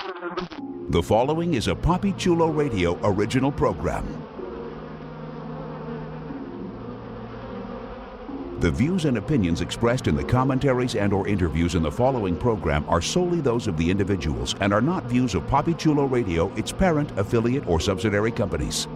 The following is a Papi Chulo Radio original program. The views and opinions expressed in the commentaries and/or interviews in the following program are solely those of the individuals and are not views of Papi Chulo Radio, its parent, affiliate, or subsidiary companies.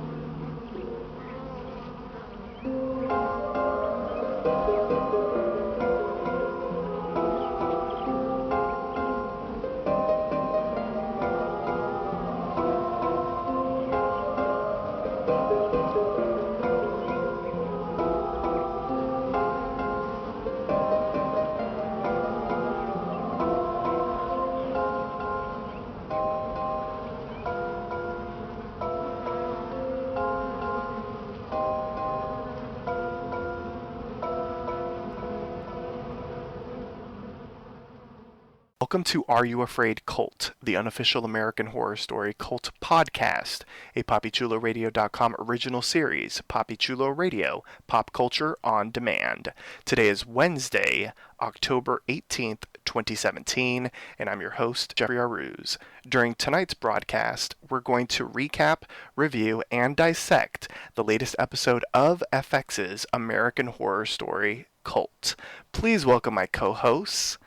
Welcome to Are You Afraid Cult, the unofficial American Horror Story cult podcast, a PapiChuloRadio.com original series, Papi Chulo Radio, pop culture on demand. Today is Wednesday, October 18th, 2017, and I'm your host, Jeffrey Aruz. During tonight's broadcast, we're going to recap, review, and dissect the latest episode of FX's American Horror Story Cult. Please welcome my co-hosts,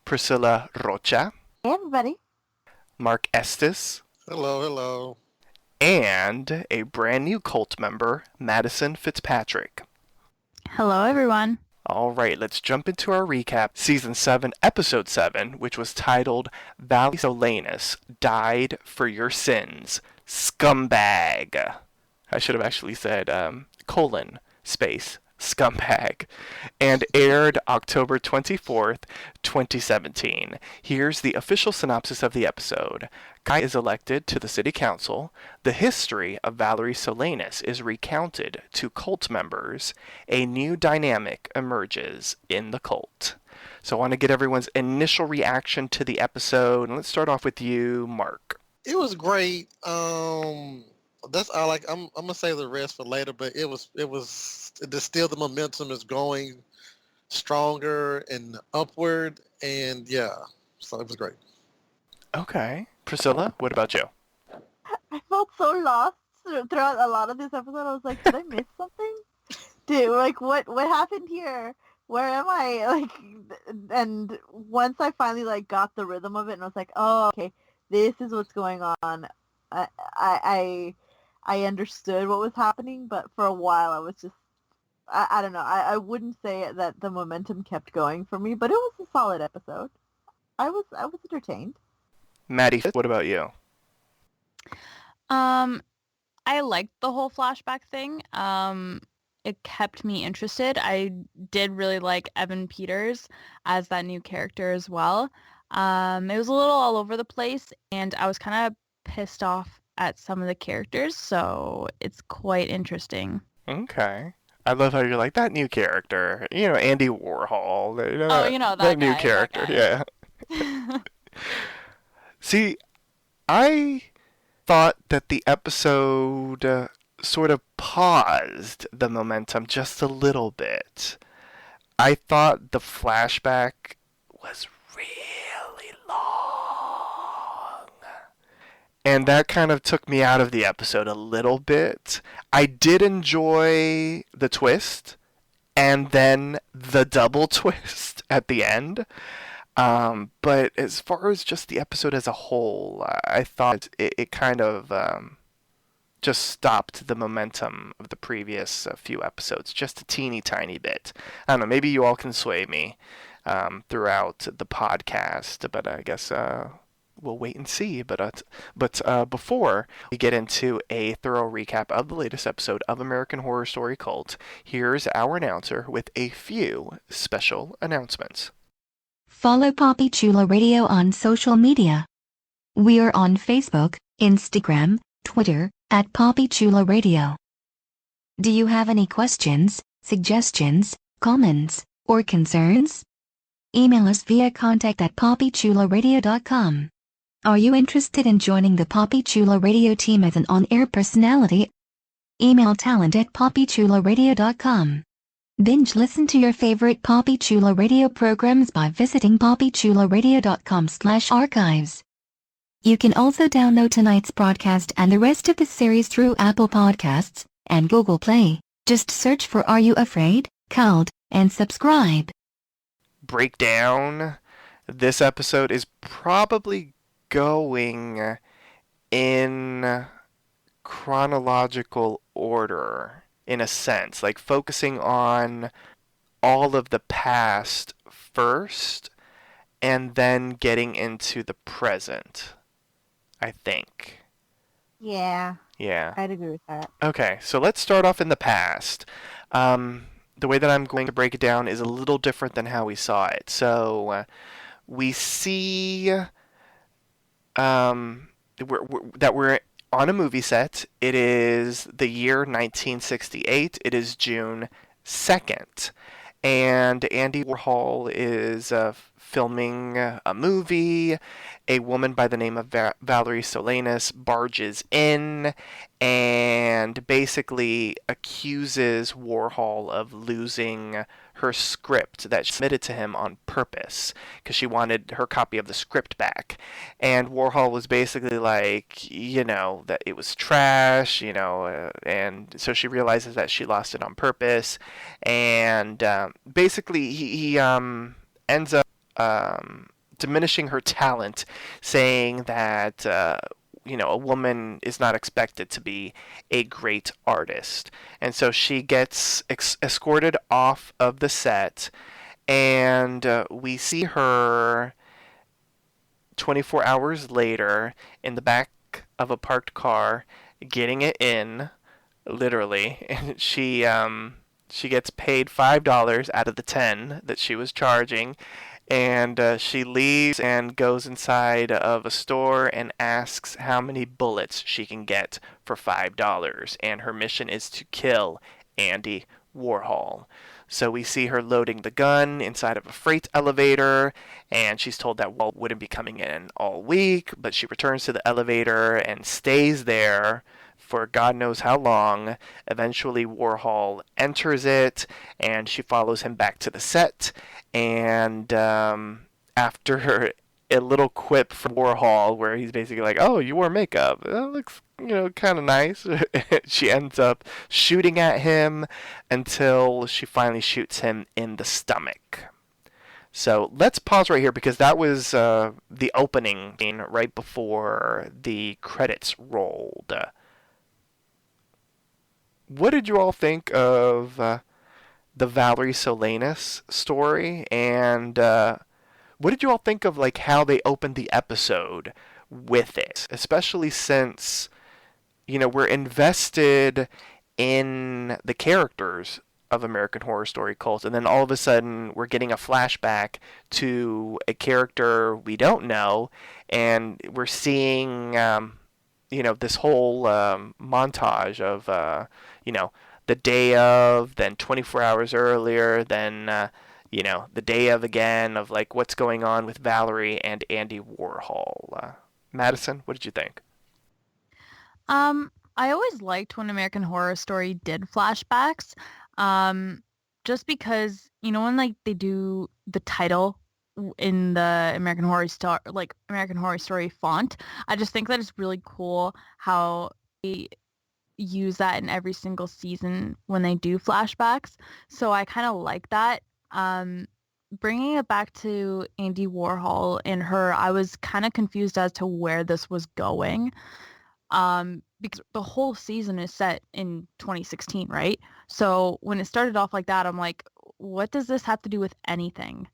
Priscilla Rocha. Hey, everybody. Mark Estes. Hello, hello. And a brand new cult member, Madison Fitzpatrick. Hello, everyone. All right, let's jump into our recap. Season 7, Episode 7, which was titled Valerie Solanas Died for Your Sins, Scumbag. I should have actually said, space, Scumbag, and aired October 24th, 2017. Here's the official synopsis of the episode. Kai is elected to the city council. The history of Valerie Solanas is recounted to cult members. A new dynamic emerges in the cult. So I want to get everyone's initial reaction to the episode. And let's start off with you, Mark. It was great. That's all. I'm gonna save the rest for later, but it was still the momentum is going stronger and upward, and yeah, so it was great. Okay, Priscilla, what about you? I felt so lost throughout a lot of this episode. I was like, did I miss something? What happened here? Where am I? And once I finally got the rhythm of it, and I was like, oh, okay, this is what's going on. I understood what was happening, but for a while I was just, I don't know. I wouldn't say that the momentum kept going for me, but it was a solid episode. I was entertained. Maddie, what about you? I liked the whole flashback thing. It kept me interested. I did really like Evan Peters as that new character as well. It was a little all over the place, and I was kind of pissed off at some of the characters, so it's quite interesting. Okay. I love how you're like, that new character. Andy Warhol. That new guy, character, that yeah. See, I thought that the episode sort of paused the momentum just a little bit. I thought the flashback was really long. And that kind of took me out of the episode a little bit. I did enjoy the twist and then the double twist at the end. But as far as just the episode as a whole, I thought it kind of just stopped the momentum of the previous few episodes just a teeny tiny bit. I don't know, maybe you all can sway me throughout the podcast, but I guess we'll wait and see. But before we get into a thorough recap of the latest episode of American Horror Story Cult, here's our announcer with a few special announcements. Follow Papi Chulo Radio on social media. We are on Facebook, Instagram, Twitter, at Papi Chulo Radio. Do you have any questions, suggestions, comments, or concerns? Email us via contact@papichuloradio.com. Are you interested in joining the Papi Chulo Radio team as an on-air personality? Email talent@papichuloradio.com. Binge listen to your favorite Papi Chulo Radio programs by visiting papichuloradio.com/archives. You can also download tonight's broadcast and the rest of the series through Apple Podcasts and Google Play. Just search for Are You Afraid? Called, and subscribe. Breakdown. This episode is probably going in chronological order, in a sense, like focusing on all of the past first and then getting into the present, I think. Yeah, Yeah. I'd agree with that. Okay, so let's start off in the past. The way that I'm going to break it down is a little different than how we saw it. So we see that we're on a movie set. It is the year 1968. It is June 2nd. And Andy Warhol is filming a movie. A woman by the name of Valerie Solanas barges in and basically accuses Warhol of losing her script that she submitted to him on purpose because she wanted her copy of the script back. And Warhol was basically like, that it was trash, and so she realizes that she lost it on purpose. And basically, he ends up diminishing her talent, saying that a woman is not expected to be a great artist. And so she gets escorted off of the set, and we see her 24 hours later in the back of a parked car getting it in, literally. And she gets paid $5 out of the 10 that she was charging. And she leaves and goes inside of a store and asks how many bullets she can get for $5. And her mission is to kill Andy Warhol. So we see her loading the gun inside of a freight elevator, and she's told that Walt wouldn't be coming in all week, but she returns to the elevator and stays there for God knows how long. Eventually, Warhol enters it, and she follows him back to the set. And after a little quip from Warhol, where he's basically like, "Oh, you wore makeup. That looks, kind of nice." She ends up shooting at him until she finally shoots him in the stomach. So let's pause right here because that was the opening scene right before the credits rolled. What did you all think of the Valerie Solanas story, and what did you all think of how they opened the episode with it, especially since we're invested in the characters of American Horror Story Cult, and then all of a sudden we're getting a flashback to a character we don't know, and we're seeing this whole montage of the day of, then 24 hours earlier, then the day of again, of what's going on with Valerie and Andy Warhol. Madison, what did you think? I always liked when American Horror Story did flashbacks, just because when they do the title in the American Horror Story font, I just think that it's really cool how they use that in every single season when they do flashbacks. So I kind of like that. Bringing it back to Andy Warhol and her, I was kind of confused as to where this was going. Because the whole season is set in 2016, right? So when it started off like that, I'm like, what does this have to do with anything,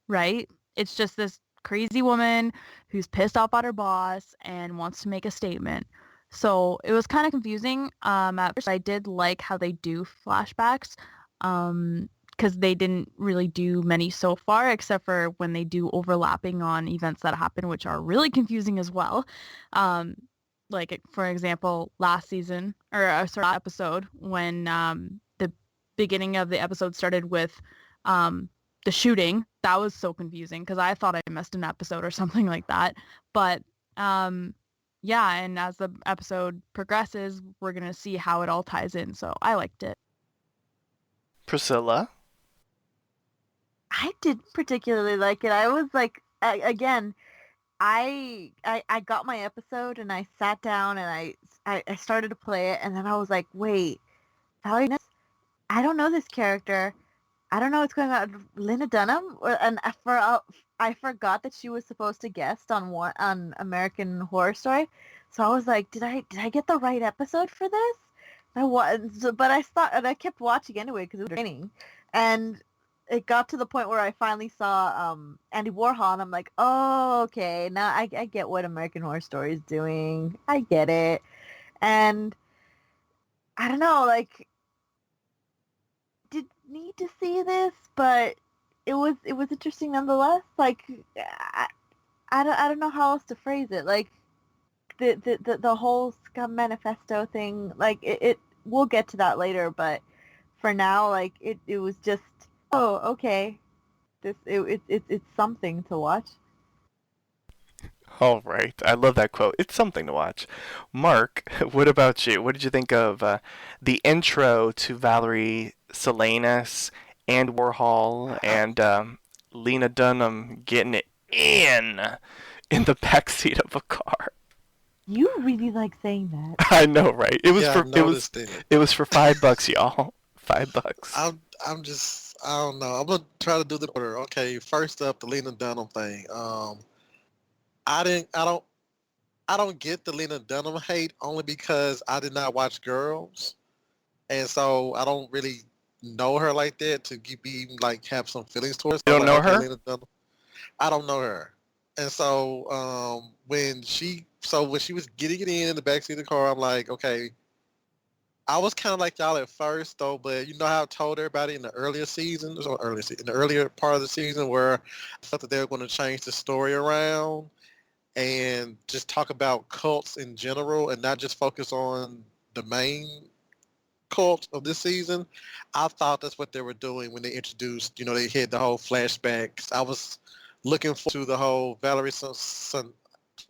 right? It's just this crazy woman who's pissed off at her boss and wants to make a statement. So it was kind of confusing. At first, I did like how they do flashbacks, because they didn't really do many so far, except for when they do overlapping on events that happen, which are really confusing as well. For example, last episode, when the beginning of the episode started with the shooting, that was so confusing because I thought I missed an episode or something like that. But yeah, and as the episode progresses, we're going to see how it all ties in. So I liked it. Priscilla? I didn't particularly like it. I was again, I got my episode and I sat down and I started to play it and then I was like, wait, Valerie, I don't know this character. I don't know what's going on. Lena Dunham, and I forgot that she was supposed to guest on American Horror Story, so I was like, did I get the right episode for this? But I thought, and I kept watching anyway because it was entertaining, and it got to the point where I finally saw Andy Warhol, and I'm like, oh, okay, now I get what American Horror Story is doing. I get it, and I don't know, like did need to see this, but it was interesting nonetheless. Like I don't know how else to phrase it. Like the whole scum manifesto thing. Like it we'll get to that later, but for now, like it was just oh okay. It's something to watch. All right. I love that quote. It's something to watch. Mark, what about you? What did you think of the intro to Valerie Solanas and Warhol and Lena Dunham getting it in the backseat of a car? You really like saying that. I know, right? It was Yeah, I for noticed it. it was for $5, y'all. $5. I'm just I don't know. I'm gonna try to do the order. Okay, first up the Lena Dunham thing. I didn't I don't get the Lena Dunham hate only because I did not watch Girls, and so I don't really know her like that to be like have some feelings towards her. You I'm don't like, know okay, her? Lena Dunham. I don't know her, and so when she was getting it in the backseat of the car, I'm like, okay. I was kind of like y'all at first though, but you know how I told everybody in the earlier seasons, or in the earlier part of the season, where I thought that they were going to change the story around and just talk about cults in general and not just focus on the main cult of this season. I thought that's what they were doing when they introduced, they hit the whole flashbacks. I was looking forward to the whole Valerie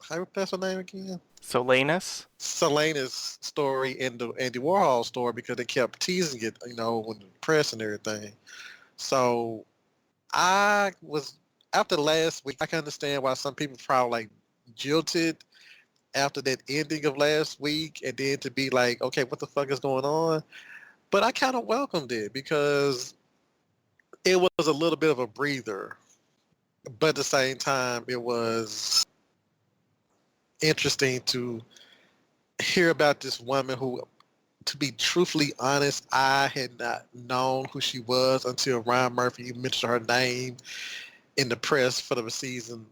how you pass her name again? Solanas? Selena's story and the Andy Warhol story because they kept teasing it, with the press and everything. So I was after last week. I can understand why some people probably like jilted after that ending of last week, and then to be like, okay, what the fuck is going on? But I kind of welcomed it because it was a little bit of a breather, but at the same time, it was interesting to hear about this woman who, to be truthfully honest, I had not known who she was until Ryan Murphy mentioned her name in the press for the season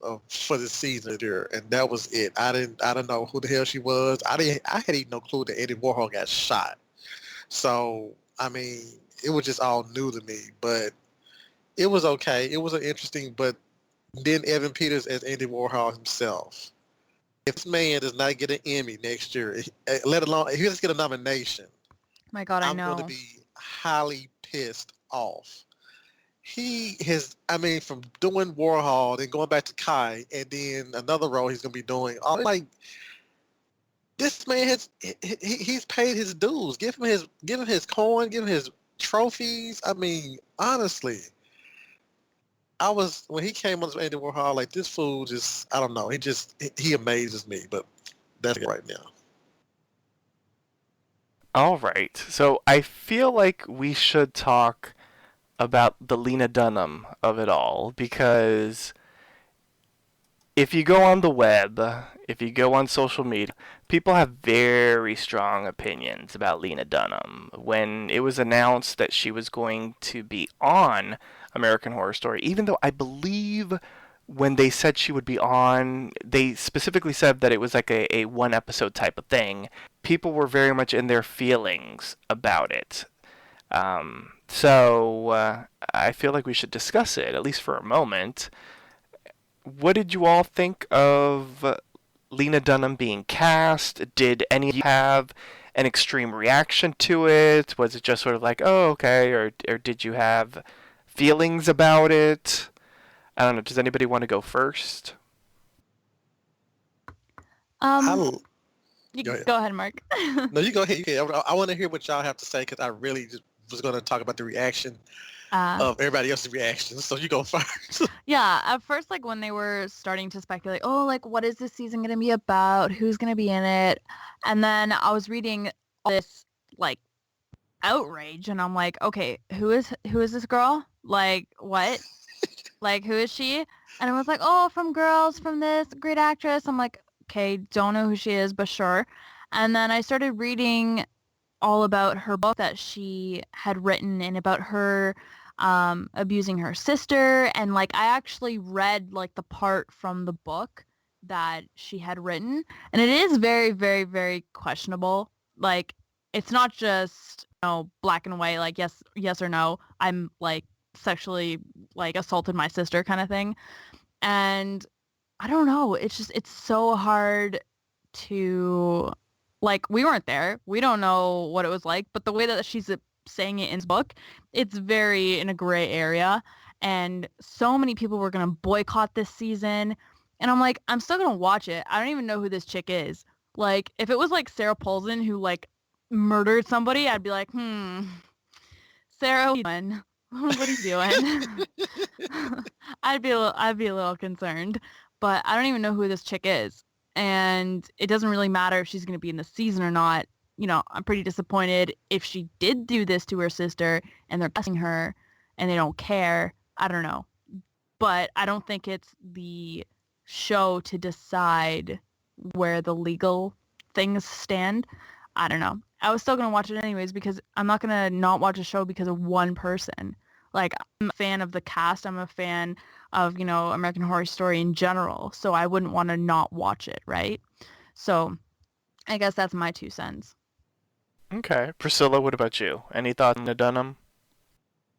here, and that was it. I didn't know who the hell she was. I had even no clue that Eddie Warhol got shot. So I mean, it was just all new to me, but it was okay. It was an interesting, but then Evan Peters as Andy Warhol himself. If this man does not get an Emmy next year, let alone if he doesn't get a nomination, My God, I I'm going to know. be highly pissed off. He has, I mean, from doing Warhol, then going back to Kai, and then another role he's going to be doing. I'm like, this man he's paid his dues. Give him his coin, give him his trophies. I mean, honestly, when he came on as Andy Warhol, like this fool just, I don't know, he amazes me. But that's it right now. All right. So I feel like we should talk about the Lena Dunham of it all because if you go on the web, if you go on social media, people have very strong opinions about Lena Dunham. When it was announced that she was going to be on American Horror Story, even though I believe when they said she would be on, they specifically said that it was like a one episode type of thing. People were very much in their feelings about it. So I feel like we should discuss it, at least for a moment. What did you all think of Lena Dunham being cast? Did any of you have an extreme reaction to it? Was it just sort of like, oh, okay, or did you have feelings about it? I don't know. Does anybody want to go first? I, You go ahead. go ahead, Mark. No, you go ahead. I want to hear what y'all have to say because I really just was going to talk about the reaction of everybody else's reactions. So you go first. Yeah, at first, like, when they were starting to speculate, oh, like, what is this season going to be about? Who's going to be in it? And then I was reading all this, like, outrage, and I'm like, okay, who is this girl? Like, what? Like, who is she? And it was like, oh, from Girls, from this great actress. I'm like, okay, don't know who she is, but sure. And then I started reading all about her book that she had written and about her abusing her sister. And like, I actually read like the part from the book that she had written. And it is very, very, very questionable. Like, it's not just, black and white, like yes or no. I'm like sexually like assaulted my sister kind of thing. And I don't know. It's so hard to, like, we weren't there. We don't know what it was like, but the way that she's saying it in the book, it's very in a gray area. And so many people were going to boycott this season. And I'm like, I'm still going to watch it. I don't even know who this chick is. Like, if it was like Sarah Paulson who like murdered somebody, I'd be like, Sarah, what are you doing? What are you doing? I'd be a little concerned, but I don't even know who this chick is. And it doesn't really matter if she's going to be in the season or not. I'm pretty disappointed if she did do this to her sister and they're casting her and they don't care. I don't know. But I don't think it's the show to decide where the legal things stand. I don't know. I was still going to watch it anyways because I'm not going to not watch a show because of one person. Like, I'm a fan of the cast. I'm a fan of, American Horror Story in general. So I wouldn't want to not watch it, right? So I guess that's my 2 cents. Okay. Priscilla, what about you? Any thoughts on Dunham?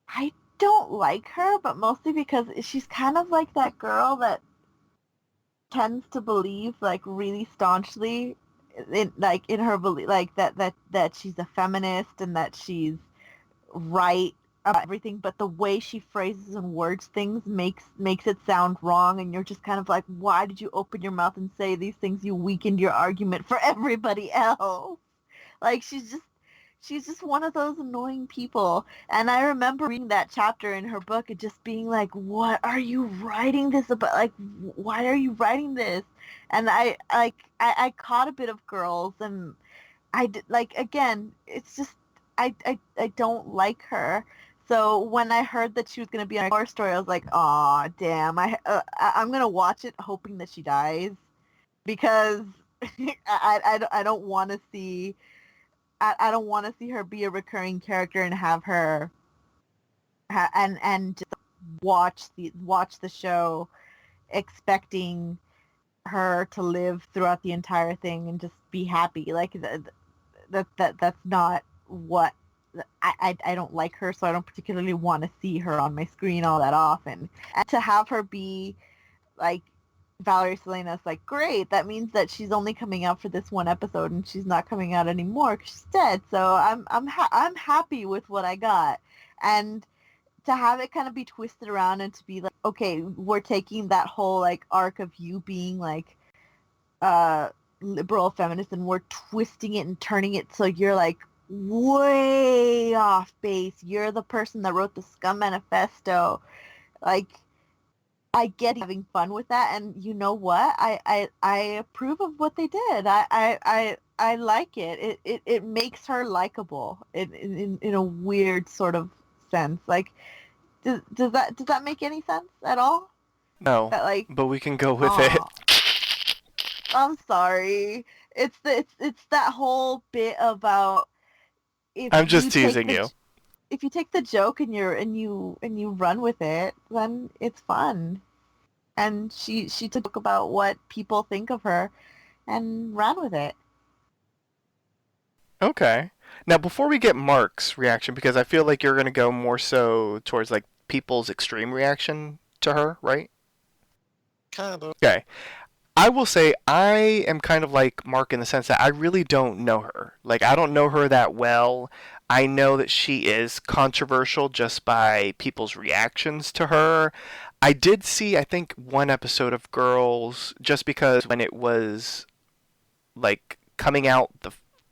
I don't like her, but mostly because she's kind of like that girl that tends to believe, like, really staunchly in her belief, like that she's a feminist and that she's right about everything, but the way she phrases and words things makes it sound wrong, and you're just kind of like, why did you open your mouth and say these things? You weakened your argument for everybody else. Like, she's just one of those annoying people. And I remember reading that chapter in her book and just being like, what are you writing this about? Like, why are you writing this? And I caught a bit of Girls, and I did, like, again, it's just, I don't like her. So when I heard that she was going to be on a horror story, I was like, aw, damn, I'm going to watch it hoping that she dies, because I don't want to see, I don't want to see her be a recurring character and have her and just watch the show expecting her to live throughout the entire thing and just be happy. Like, that's not what I don't like her, so I don't particularly want to see her on my screen all that often. And to have her be like Valerie Solanas, like, great, that means that she's only coming out for this one episode and she's not coming out anymore because she's dead. So I'm happy with what I got. And to have it kind of be twisted around and to be like, okay, we're taking that whole like arc of you being like liberal feminist and we're twisting it and turning it so you're like way off base. You're the person that wrote the Scum Manifesto. Like, I get having fun with that, and you know what? I approve of what they did. I like it. It makes her likable in a weird sort of sense. Like, does that make any sense at all? No, That, like, but we can go with it. I'm sorry. It's that whole bit about, if I'm just you take teasing you. if you take the joke and you run with it, then it's fun. And she took about what people think of her and ran with it. Okay. Now, before we get Mark's reaction, because I feel like you're going to go more so towards like people's extreme reaction to her, right? Kind of. Okay. I will say I am kind of like Mark in the sense that I really don't know her. Like, I don't know her that well. I know that she is controversial just by people's reactions to her. I did see, I think, one episode of Girls just because when it was like coming out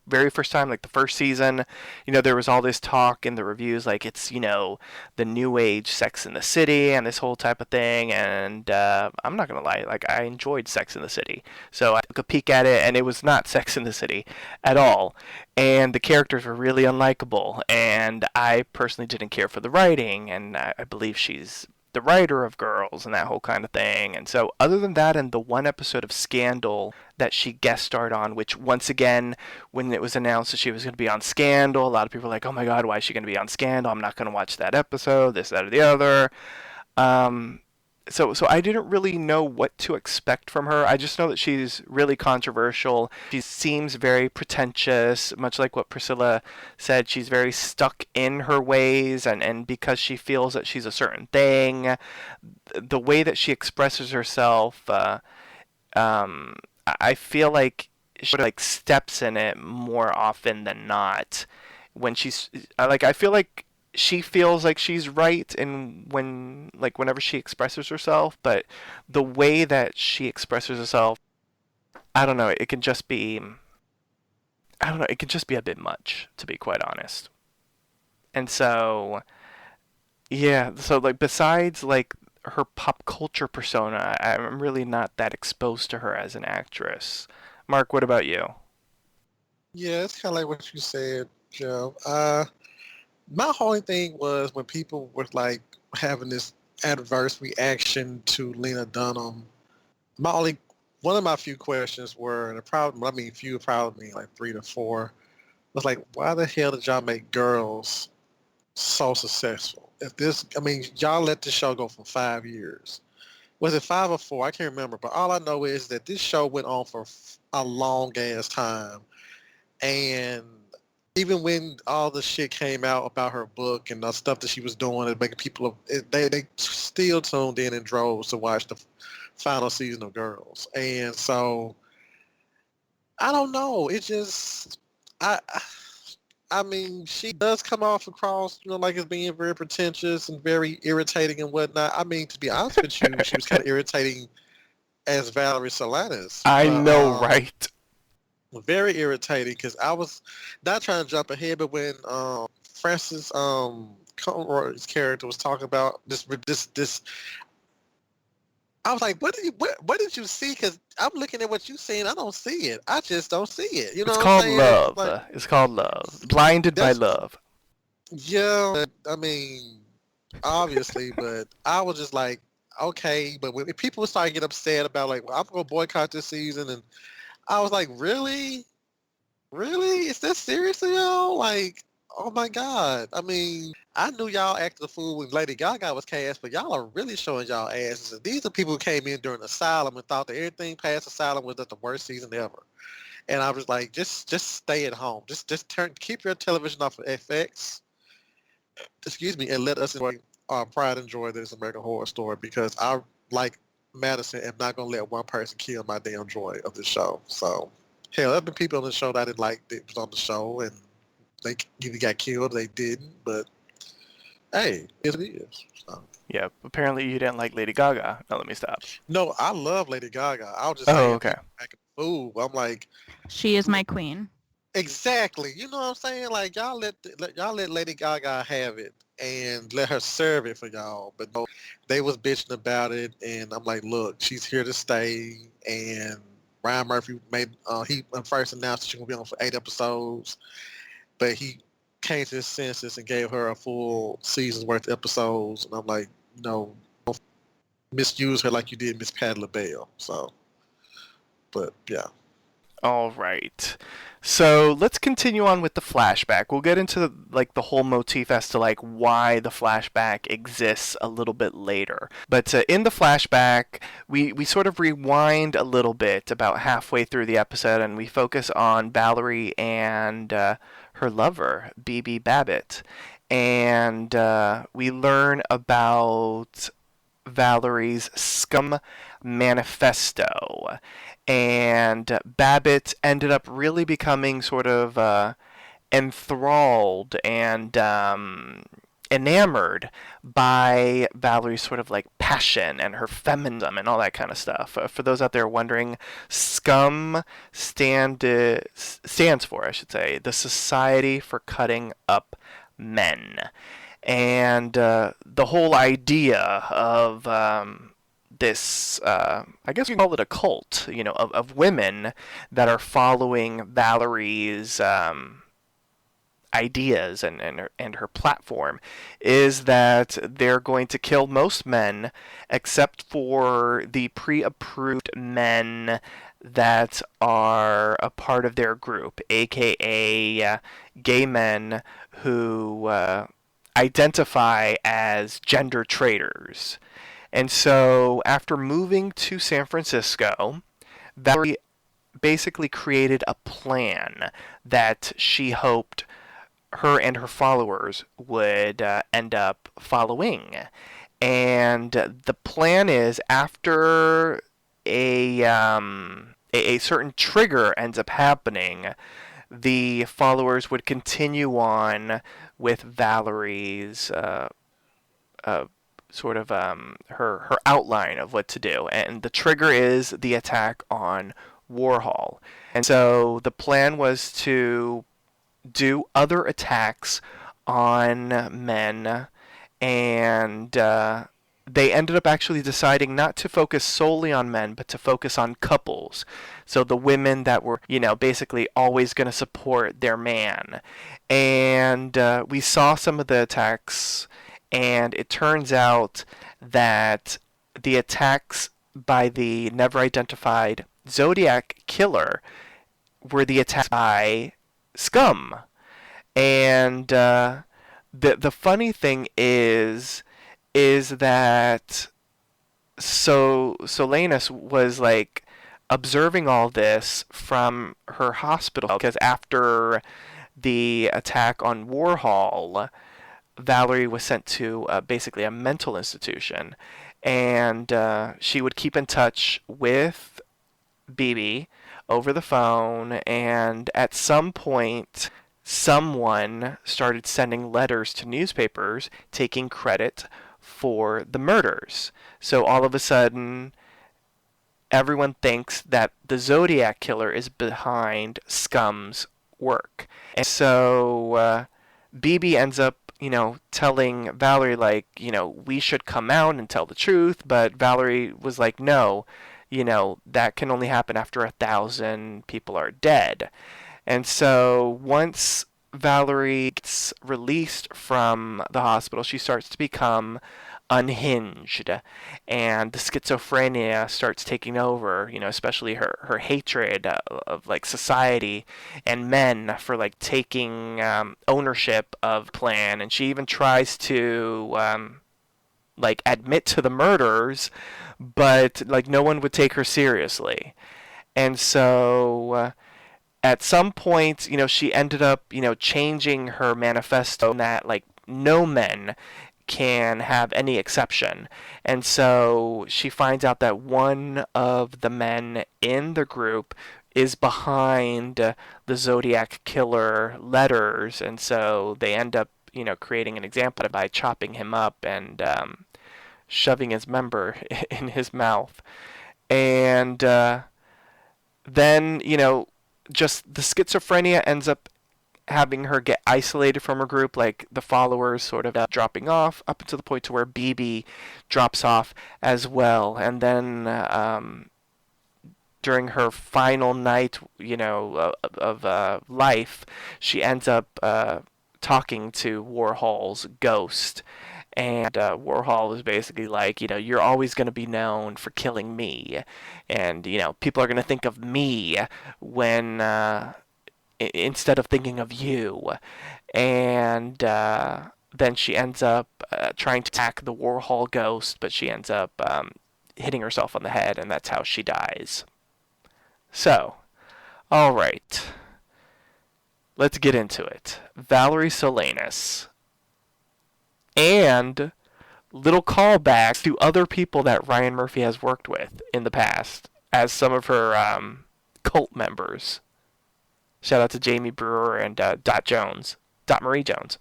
very first time, like the first season, there was all this talk in the reviews, like it's, the new age Sex in the City and this whole type of thing. And I'm not gonna lie, like I enjoyed Sex in the City, so I took a peek at it, and it was not Sex in the City at all. And the characters were really unlikable, and I personally didn't care for the writing, and I believe she's the writer of Girls and that whole kind of thing. And so other than that, and the one episode of Scandal that she guest starred on, which once again, when it was announced that she was going to be on Scandal, a lot of people were like, oh my god, why is she going to be on Scandal? I'm not going to watch that episode, this, that, or the other. So I didn't really know what to expect from her. I just know that she's really controversial. She seems very pretentious, much like what Priscilla said. She's very stuck in her ways, and because she feels that she's a certain thing, the way that she expresses herself, I feel like she like steps in it more often than not. When she's like, I feel like she feels like she's right in whenever she expresses herself, but the way that she expresses herself, I don't know, it can just be a bit much, to be quite honest. And so yeah, so like besides like her pop culture persona, I'm really not that exposed to her as an actress. Mark, what about you? Yeah, it's kind of like what you said, Joe. My whole thing was when people were like having this adverse reaction to Lena Dunham. One of my few questions were, and few, probably like 3 to 4, was like, why the hell did y'all make Girls so successful? Y'all let this show go for 5 years. Was it 5 or 4? I can't remember. But all I know is that this show went on for a long ass time, and even when all the shit came out about her book and the stuff that she was doing and making people, they still tuned in droves to watch the final season of Girls. And so, I don't know. It just, she does come off across, like as being very pretentious and very irritating and whatnot. To be honest with you, she was kind of irritating as Valerie Solanas. I know, right? Very irritating, because I was not trying to jump ahead, but when Francis Conroy's character was talking about this, I was like, what did you see? Because I'm looking at what you're saying, I don't see it. I just don't see it. You know, It's what I'm called saying? love. Like, It's called love. Blinded by love. Yeah, obviously, but I was just like, okay. But when people started to get upset about like, well, I'm gonna boycott this season, and I was like, really? Really? Is that seriously, y'all? Like, oh my God. I knew y'all acted a fool when Lady Gaga was cast, but y'all are really showing y'all asses. And these are people who came in during Asylum and thought that everything past Asylum was the worst season ever. And I was like, just stay at home. Just keep your television off of FX. Excuse me, and let us enjoy our pride and joy that is American Horror Story, because I, like Madison, am not gonna let one person kill my damn joy of the show. So hell, there have been people on the show that I didn't like that was on the show, and they either got killed or they didn't. But hey, it is. So. Yeah, apparently you didn't like Lady Gaga. No, let me stop. No, I love Lady Gaga. I was just saying, okay. Like a fool. I'm like, she is my queen. Exactly. You know what I'm saying? Like, y'all let Lady Gaga have it and let her serve it for y'all. But no, they was bitching about it, and I'm like, look, she's here to stay. And Ryan Murphy he first announced that she gonna be on for 8 episodes, but he came to his senses and gave her a full season's worth of episodes. And I'm like, no, don't misuse her like you did Miss Patti LaBelle. So, but yeah. All right. So let's continue on with the flashback. We'll get into like the whole motif as to like why the flashback exists a little bit later. But in the flashback, we sort of rewind a little bit about halfway through the episode, and we focus on Valerie and her lover, BB Babbitt. And we learn about Valerie's scum manifesto. And Babbitt ended up really becoming sort of enthralled and enamored by Valerie's sort of like passion and her feminism and all that kind of stuff. For those out there wondering, SCUM stands for, I should say, the Society for Cutting Up Men. And the whole idea of this, I guess you can call it a cult, of women that are following Valerie's ideas and her platform, is that they're going to kill most men except for the pre-approved men that are a part of their group, aka gay men who identify as gender traitors. And so after moving to San Francisco, Valerie basically created a plan that she hoped her and her followers would end up following. And the plan is, after a certain trigger ends up happening, the followers would continue on with Valerie's sort of her outline of what to do. And the trigger is the attack on Warhol. And so the plan was to do other attacks on men, and they ended up actually deciding not to focus solely on men, but to focus on couples. So the women that were, basically always going to support their man. And we saw some of the attacks, and it turns out that the attacks by the never identified Zodiac killer were the attacks by Scum. And the funny thing is that Solanas was like observing all this from her hospital, because after the attack on Warhol, Valerie was sent to basically a mental institution, and she would keep in touch with BB over the phone, and at some point someone started sending letters to newspapers taking credit for the murders. So all of a sudden everyone thinks that the Zodiac killer is behind Scum's work. And so BB ends up telling Valerie, like, we should come out and tell the truth, but Valerie was like, no, that can only happen after 1,000 people are dead. And so once Valerie gets released from the hospital, she starts to become unhinged, and the schizophrenia starts taking over, especially her hatred of like society and men for like taking ownership of plan. And she even tries to like admit to the murders, but like no one would take her seriously. And so at some point, she ended up, changing her manifesto that like no men can have any exception. And so she finds out that one of the men in the group is behind the Zodiac killer letters, and so they end up, creating an example by chopping him up and shoving his member in his mouth. And then, just the schizophrenia ends up having her get isolated from her group, like the followers sort of dropping off up until the point to where BB drops off as well. And then during her final night, of life, she ends up talking to Warhol's ghost. And Warhol is basically like, you're always going to be known for killing me. And, people are going to think of me when instead of thinking of you. And then she ends up trying to attack the Warhol ghost, but she ends up hitting herself on the head, and that's how she dies. So, all right. Let's get into it. Valerie Solanas. And little callbacks to other people that Ryan Murphy has worked with in the past as some of her cult members. Shout out to Jamie Brewer and Dot Marie Jones.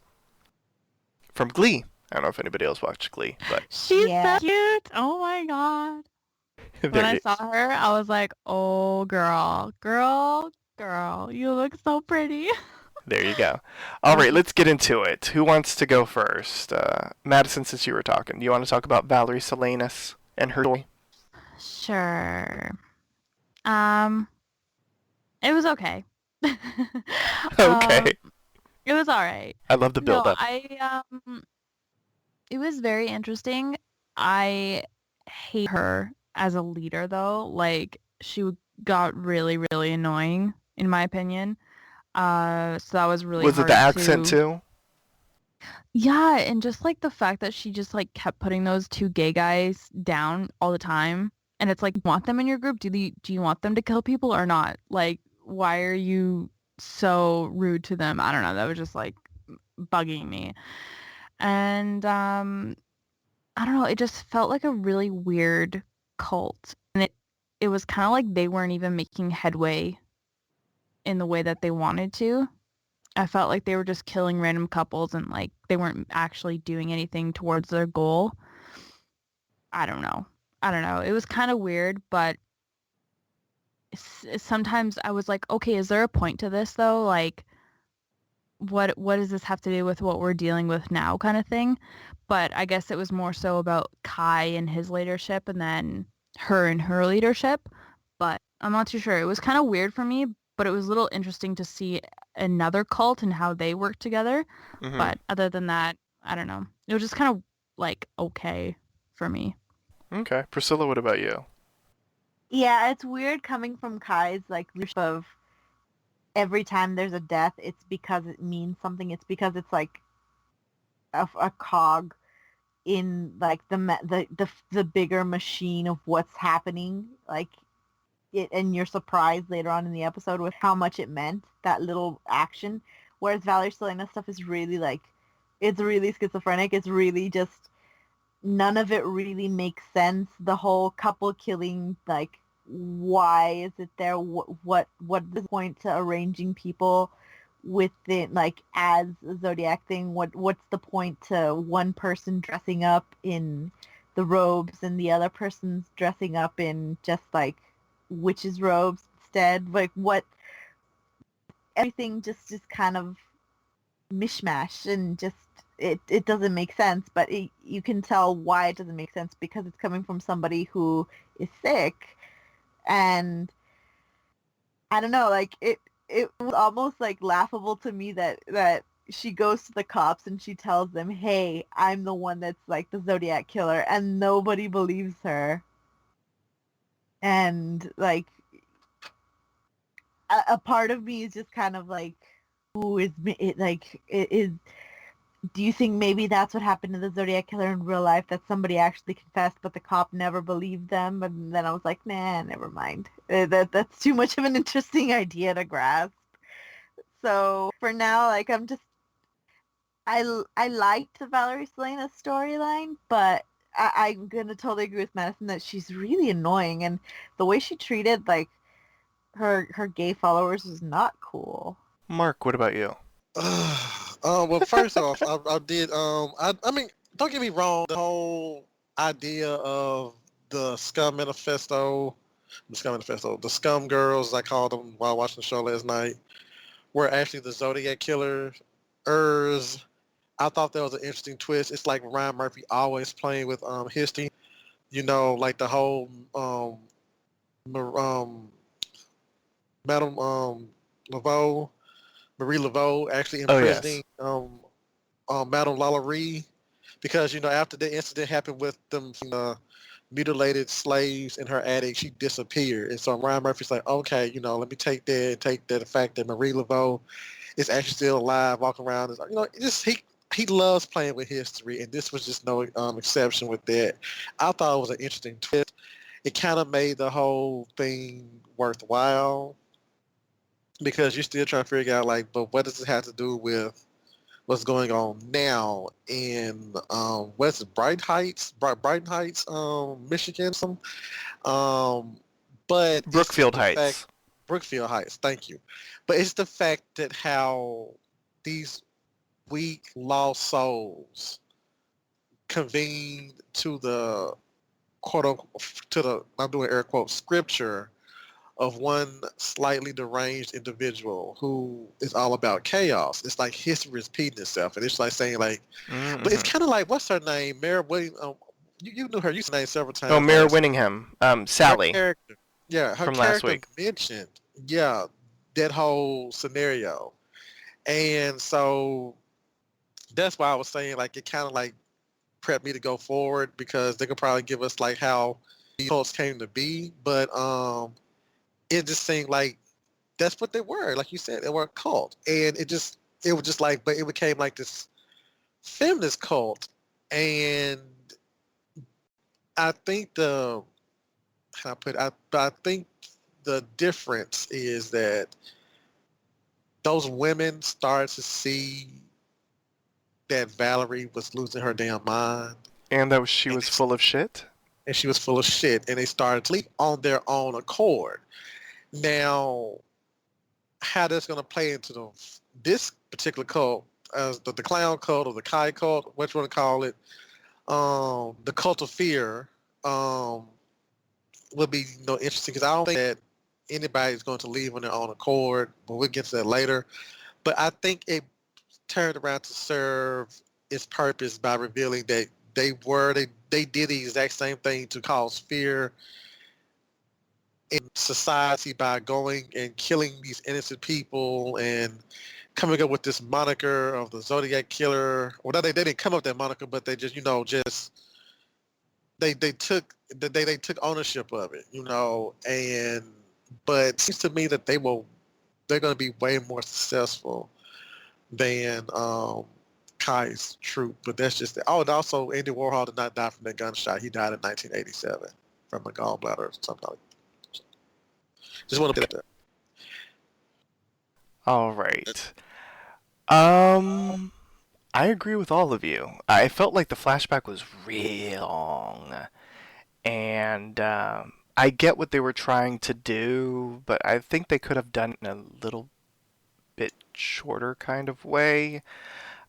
from Glee. I don't know if anybody else watched Glee, but She's Yeah. so cute. Oh my god. When there I you saw her, I was like, oh girl, you look so pretty. There you go. All right, let's get into it. Who wants to go first? Madison, since you were talking, do you want to talk about Valerie Solanas and her story? Sure. It was okay. Okay. It was all right. I love the No, build-up. it was very interesting. I hate her as a leader though. Like got really, really annoying in my opinion. So that was really Was it the hard accent to. too? Yeah, and just like the fact that she just like kept putting those two gay guys down all the time. And it's like, want them in your group? Do you want them to kill people or not? Like, why are you so rude to them? I don't know. That was just like bugging me. And I don't know, it just felt like a really weird cult. And it was kind of like they weren't even making headway in the way that they wanted to. I felt like they were just killing random couples and like they weren't actually doing anything towards their goal. I don't know. It was kind of weird, but sometimes I was like, okay, is there a point to this though? Like, what does this have to do with what we're dealing with now, kind of thing? But I guess it was more so about Kai and his leadership, and then her and her leadership. But I'm not too sure. It was kind of weird for me, but it was a little interesting to see another cult and how they work together. Mm-hmm. But other than that, I don't know. It was just kind of like okay for me. Okay. Priscilla, what about you? Yeah, it's weird coming from Kai's like leadership of every time there's a death, it's because it means something. It's because it's like a cog in like the bigger machine of what's happening. Like it, and you're surprised later on in the episode with how much it meant, that little action. Whereas Valerie Selena stuff is really like, it's really schizophrenic. It's really just, none of it really makes sense. The whole couple killing, like, why is it there? What is the point to arranging people within, like, as a Zodiac thing? What's the point to one person dressing up in the robes and the other person's dressing up in just like witches robes instead? Like, what? Everything just is kind of mishmash and just it doesn't make sense, but you can tell why it doesn't make sense because it's coming from somebody who is sick. And I don't know, like it was almost like laughable to me that she goes to the cops and she tells them, hey, I'm the one that's like the Zodiac killer, and nobody believes her. And like a part of me is just kind of like, who is it, like it is. Do you think maybe that's what happened to the Zodiac killer in real life? That somebody actually confessed, but the cop never believed them? And then I was like, nah, never mind. That's too much of an interesting idea to grasp. So for now, like I liked the Valerie Selena storyline, but I'm gonna totally agree with Madison that she's really annoying, and the way she treated like her gay followers was not cool. Mark, what about you? Well, first off, I did. I mean, don't get me wrong. The whole idea of the the Scum Girls, I called them while watching the show last night, were actually the Zodiac killers. I thought that was an interesting twist. It's like Ryan Murphy always playing with history. You know, like the whole Madame Laveau, Marie Laveau actually Oh, yes. imprisoning Madame Lalaurie, because after the incident happened with them mutilated slaves in her attic, she disappeared. And so Ryan Murphy's like, okay, let me take the fact that Marie Laveau is actually still alive, walking around. He loves playing with history, and this was just no exception with that. I thought it was an interesting twist. It kind of made the whole thing worthwhile, because you're still trying to figure out, like, but what does it have to do with what's going on now in what's it, Brighton Heights, Michigan. But Brookfield Heights. Brookfield Heights, thank you. But it's the fact that how these weak, lost souls convened to the quote unquote, to the, I'm doing air quotes, scripture of one slightly deranged individual who is all about chaos. It's like history repeating itself, and it's like saying like, but it's Mm-hmm. kind of like, what's her name, Mary Williams? You knew her. You said her name several Oh, times Mara last. Winningham, Her Sally character, yeah, her from last character week. mentioned, yeah, that whole scenario, and so that's why I was saying like it kind of like prepped me to go forward because they could probably give us like how these cults came to be, but it just seemed like that's what they were. Like you said, they were a cult, and it was just like, but it became like this feminist cult, and I think the how I put it, I think the difference is that those women started to see that Valerie was losing her damn mind, And that she and, was full of shit? and she was full of shit, and they started to leave on their own accord. Now, how that's going to play into this particular cult, as the clown cult or the Kai cult, what you want to call it, the cult of fear, um, would be interesting because I don't think that anybody's going to leave on their own accord, but we'll get to that later. But I think it turned around to serve its purpose by revealing that they did the exact same thing to cause fear in society by going and killing these innocent people and coming up with this moniker of the Zodiac Killer. Well, no, they didn't come up with that moniker, but they just they took they took ownership of it, and but it seems to me that they're going to be way more successful than Kai's troop. But that's just it. Oh, and also Andy Warhol did not die from that gunshot. He died in 1987 from a gallbladder or something like that. Just want to put that. All right. I agree with all of you. I felt like the flashback was real long, and I get what they were trying to do, but I think they could have done it in a little bit shorter kind of way.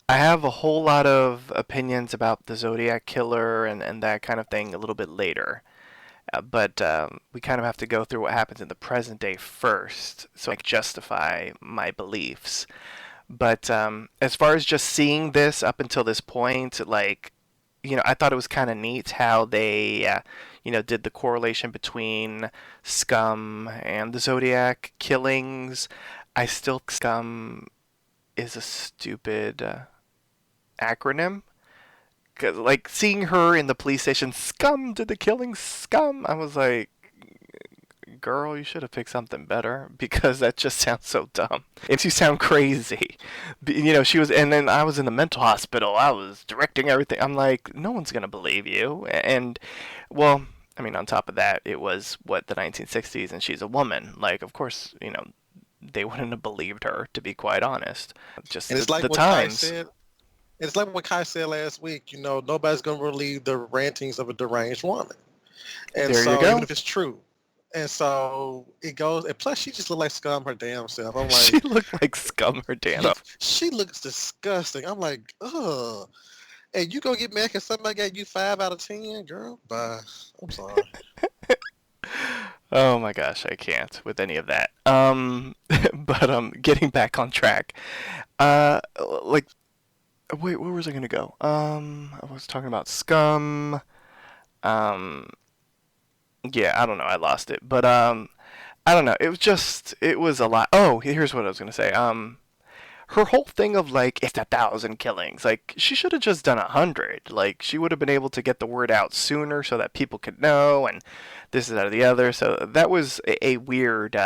I have a whole lot of opinions about the Zodiac Killer and that kind of thing a little bit later. But we kind of have to go through what happens in the present day first so I can justify my beliefs. But as far as just seeing this up until this point, like, I thought it was kind of neat how they, did the correlation between Scum and the Zodiac killings. I still think Scum is a stupid acronym. 'Cause, like, seeing her in the police station, Scum did the killing, Scum. I was like, girl, you should have picked something better because that just sounds so dumb. It makes you sound crazy. She was, and then I was in the mental hospital. I was directing everything. I'm like, no one's gonna believe you. And, well, I mean, on top of that, it was the 1960s, and she's a woman. Like, of course, they wouldn't have believed her, to be quite honest. Just And it's the like what Kai times. said. It's like what Kai said last week. Nobody's going to believe the rantings of a deranged woman. And There you so, even go. if it's true. And so it goes. And plus, she just looked like Scum her damn self. I'm She like, looked like Scum her damn self. she looks disgusting. I'm like, ugh. And you gonna get mad because somebody gave you 5 out of 10, girl? Bye. I'm sorry. Oh my gosh, I can't with any of that. But getting back on track. Like, wait, where was I gonna go? I was talking about Scum. Um, yeah, I don't know, I lost it. But I don't know. It was a lot. Oh, here's what I was gonna say. Her whole thing of like it's 1,000 killings. Like she should have just done 100. Like she would have been able to get the word out sooner so that people could know and this is that or the other. So that was a weird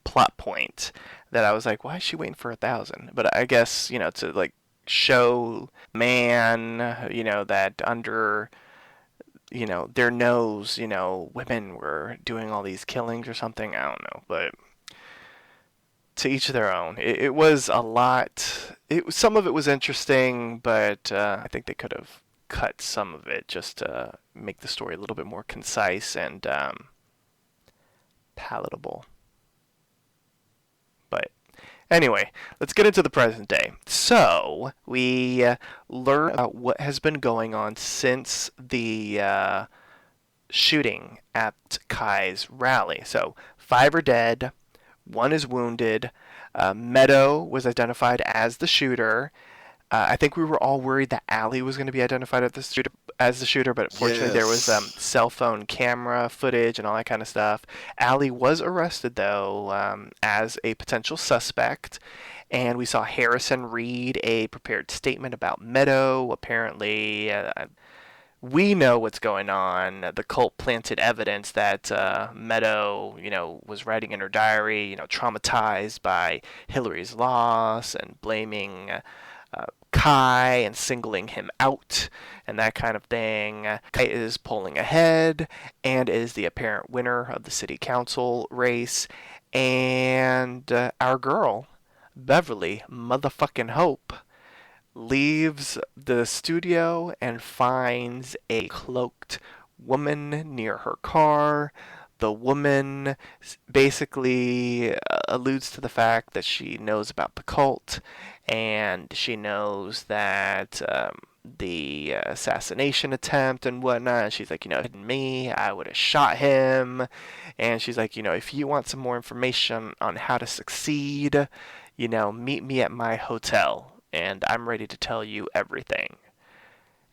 plot point that I was like, why is she waiting for 1,000? But I guess to like show man that under their nose women were doing all these killings or something. I don't know, but to each their own. It was a lot. Some of it was interesting, but I think they could have cut some of it just to make the story a little bit more concise and palatable. But Anyway, let's get into the present day. So, we learn about what has been going on since the shooting at Kai's rally. So, 5 are dead, 1 is wounded. Meadow was identified as the shooter. I think we were all worried that Allie was going to be identified as the shooter, but fortunately there was Yes. cell phone camera footage and all that kind of stuff. Allie was arrested, though, as a potential suspect, and we saw Harrison read a prepared statement about Meadow. Apparently, we know what's going on. The cult planted evidence that Meadow, was writing in her diary, traumatized by Hillary's loss and blaming Kai and singling him out and that kind of thing. Kai is polling ahead and is the apparent winner of the city council race. And our girl, Beverly motherfucking Hope, leaves the studio and finds a cloaked woman near her car. The woman basically alludes to the fact that she knows about the cult and she knows that the assassination attempt and whatnot. She's like, me, I would have shot him. And she's like, if you want some more information on how to succeed, meet me at my hotel and I'm ready to tell you everything.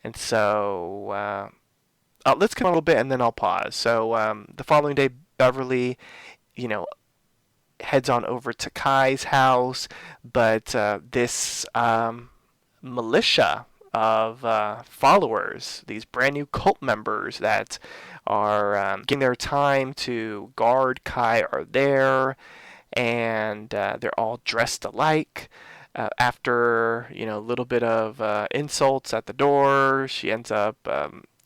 And so let's come a little bit and then I'll pause. So the following day, Beverly, heads on over to Kai's house, but this militia of followers, these brand new cult members that are getting their time to guard Kai, are there, and they're all dressed alike. After a little bit of insults at the door, she ends up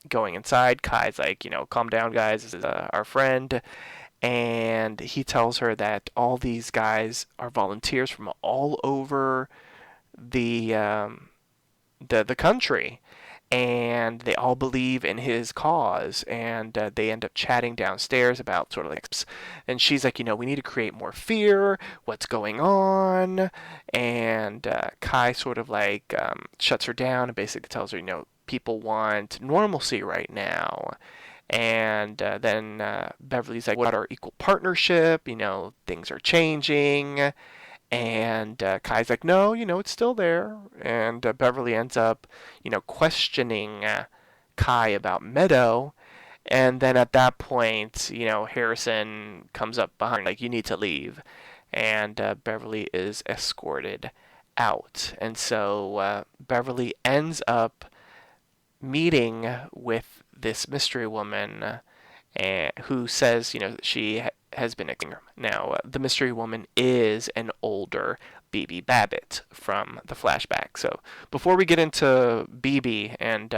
going inside. Kai's like, calm down, guys. This is our friend. And he tells her that all these guys are volunteers from all over the country, and they all believe in his cause, and they end up chatting downstairs about sort of like, and she's like, we need to create more fear. What's going on? And Kai sort of like shuts her down and basically tells her, people want normalcy right now. And then Beverly's like, what about our equal partnership? Things are changing. And Kai's like, no, it's still there. And Beverly ends up, questioning Kai about Meadow. And then at that point, Harrison comes up behind, like, you need to leave. And Beverly is escorted out. And so Beverly ends up meeting with this mystery woman who says, she has been a singer. Now, the mystery woman is an older BB Babbitt from the flashback. So before we get into BB and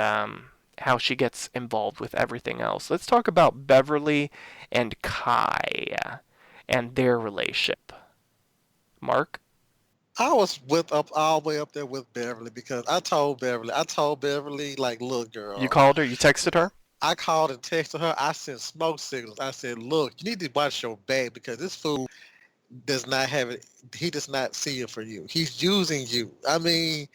how she gets involved with everything else, let's talk about Beverly and Kai and their relationship. Mark? I was with up all the way up there with Beverly because I told Beverly, like, look, girl. You called her? You texted her? I called and texted her. I sent smoke signals. I said, look, you need to watch your back because this fool does not have it. He does not see it for you. He's using you. I mean,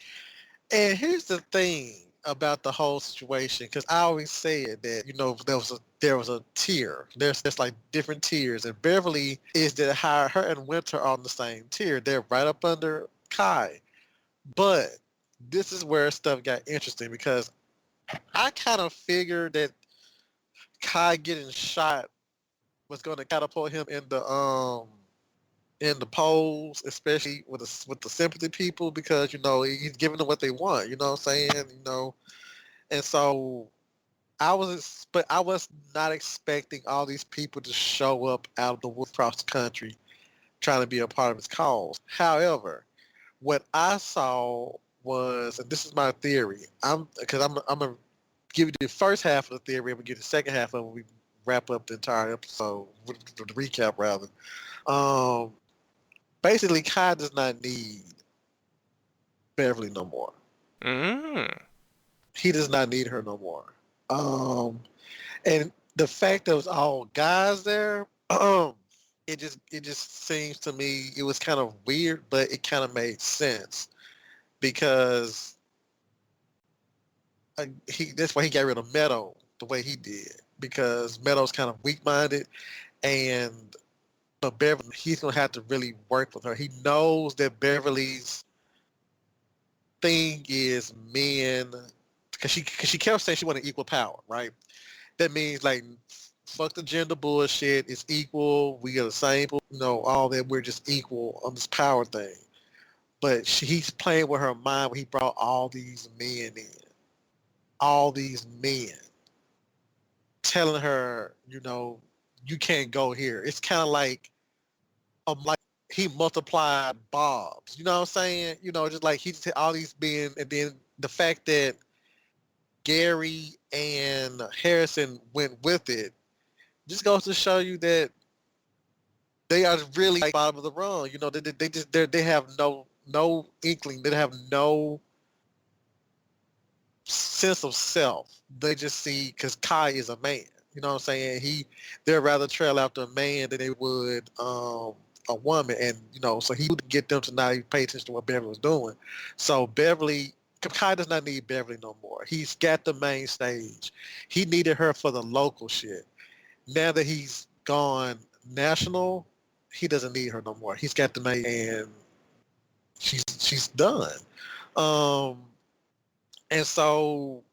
and here's the thing about the whole situation, because I always said that, there was a tier. There's like different tiers, and Beverly is that her and Winter are on the same tier. They're right up under Kai. But this is where stuff got interesting because I kind of figured that Kai getting shot was going to catapult him in the polls, especially with the sympathy people, because he's giving them what they want. You know what I'm saying? And so I was not expecting all these people to show up out of the woods across the country trying to be a part of his cause. However, what I saw was, and this is my theory, I'm gonna give you the first half of the theory, and we get the second half of it when we wrap up the entire episode, the recap rather. Basically, Kai does not need Beverly no more. He does not need her no more. And the fact that it was all guys there, it just seems to me it was kind of weird, but it kind of made sense because that's why he got rid of Meadow the way he did because Meadow's kind of weak-minded, and but Beverly, he's gonna have to really work with her. He knows that Beverly's thing is men, because she kept saying she wanted equal power, right? That means like fuck the gender bullshit. It's equal. We are the same. All that. We're just equal on this power thing. But he's playing with her mind when he brought all these men in, all these men, telling her, you can't go here. It's kind of like he multiplied Bob's. You know what I'm saying? Just like he just had all these men, and then the fact that Gary and Harrison went with it just goes to show you that they are really like bottom of the run. They have no inkling. They have no sense of self. They just see because Kai is a man. You know what I'm saying? They'd rather trail after a man than they would a woman, and so he would get them to not even pay attention to what Beverly was doing. So Kai does not need Beverly no more. He's got the main stage. He needed her for the local shit. Now that he's gone national, he doesn't need her no more. He's got the main, and she's done. And so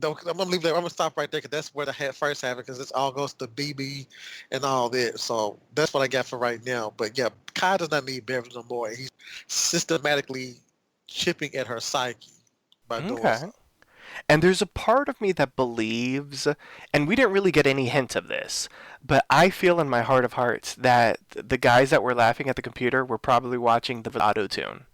I'm gonna leave there. I'm gonna stop right there because that's where the first happened, because this all goes to BB and all that. So that's what I got for right now. But yeah, Kai does not need Beverly no more. He's systematically chipping at her psyche by doing Okay. so. And there's a part of me that believes, and we didn't really get any hint of this, but I feel in my heart of hearts that the guys that were laughing at the computer were probably watching the auto-tune.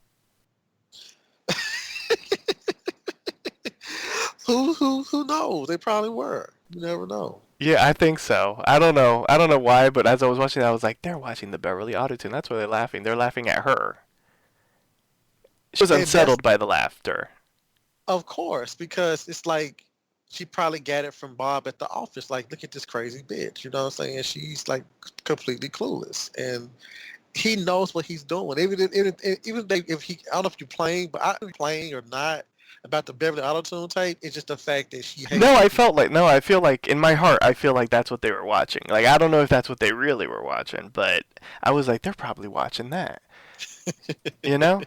Who knows? They probably were. You never know. Yeah, I think so. I don't know. I don't know why, but as I was watching that, I was like, they're watching the Beverly auto-tune. That's why they're laughing. They're laughing at her. She was And unsettled by the laughter. of course, because it's like she probably got it from Bob at the office. Like, look at this crazy bitch. You know what I'm saying? She's like completely clueless, and he knows what he's doing. If he, I don't know if you're playing, but I'm playing or not about the Beverly Auto-Tune tape. It's just the fact that she hates. I feel like in my heart, I feel like that's what they were watching. Like, I don't know if that's what they really were watching, but I was like, they're probably watching that. You know?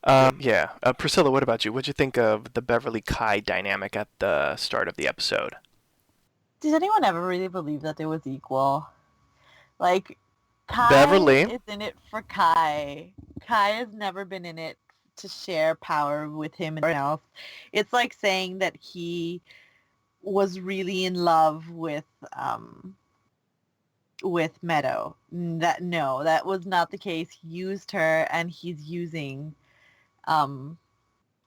Yeah. Priscilla, what about you? What'd you think of the Beverly Kai dynamic at the start of the episode? Did anyone ever really believe that it was equal? Like, Kai Beverly. is in it for Kai. Kai has never been in it to share power with him and everyone else. It's like saying that he was really in love with Meadow. That was not the case. He used her, and he's using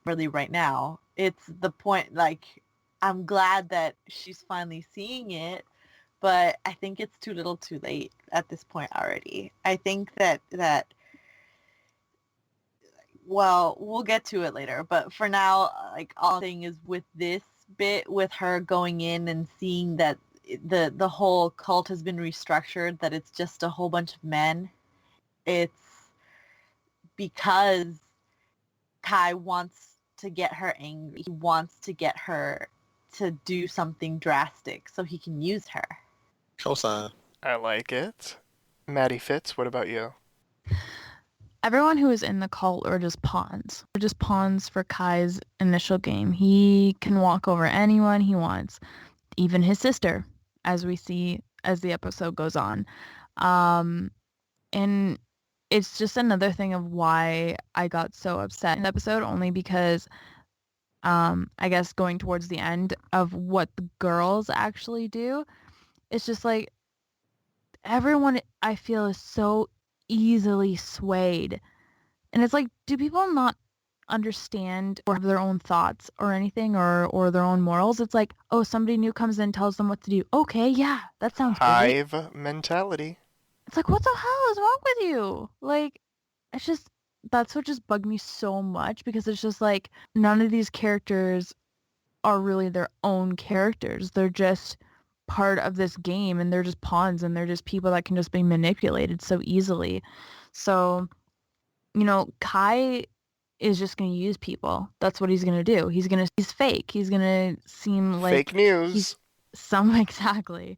really right now. It's the point, like, I'm glad that she's finally seeing it, but I think it's too little too late at this point already. I think that well, we'll get to it later, but for now, like, all thing is with this bit, with her going in and seeing that the whole cult has been restructured, that it's just a whole bunch of men. It's because Kai wants to get her angry. He wants to get her to do something drastic so he can use her. Cosign. I like it. Maddie Fitz, what about you? Everyone who is in the cult are just pawns. They're just pawns for Kai's initial game. He can walk over anyone he wants, even his sister, as we see as the episode goes on. And it's just another thing of why I got so upset in the episode, only because I guess going towards the end of what the girls actually do, it's just like everyone, I feel, is so easily swayed. And it's like, do people not understand or have their own thoughts or anything, or their own morals? It's like, oh, somebody new comes in, tells them what to do. Okay, yeah, that sounds great. Hive mentality. It's like, what the hell is wrong with you? Like, it's just, that's what just bugged me so much, because it's just like, none of these characters are really their own characters. They're just part of this game, and they're just pawns, and they're just people that can just be manipulated so easily. So, Kai is just going to use people. That's what he's going to do. He's fake. He's going to seem like Fake news. exactly.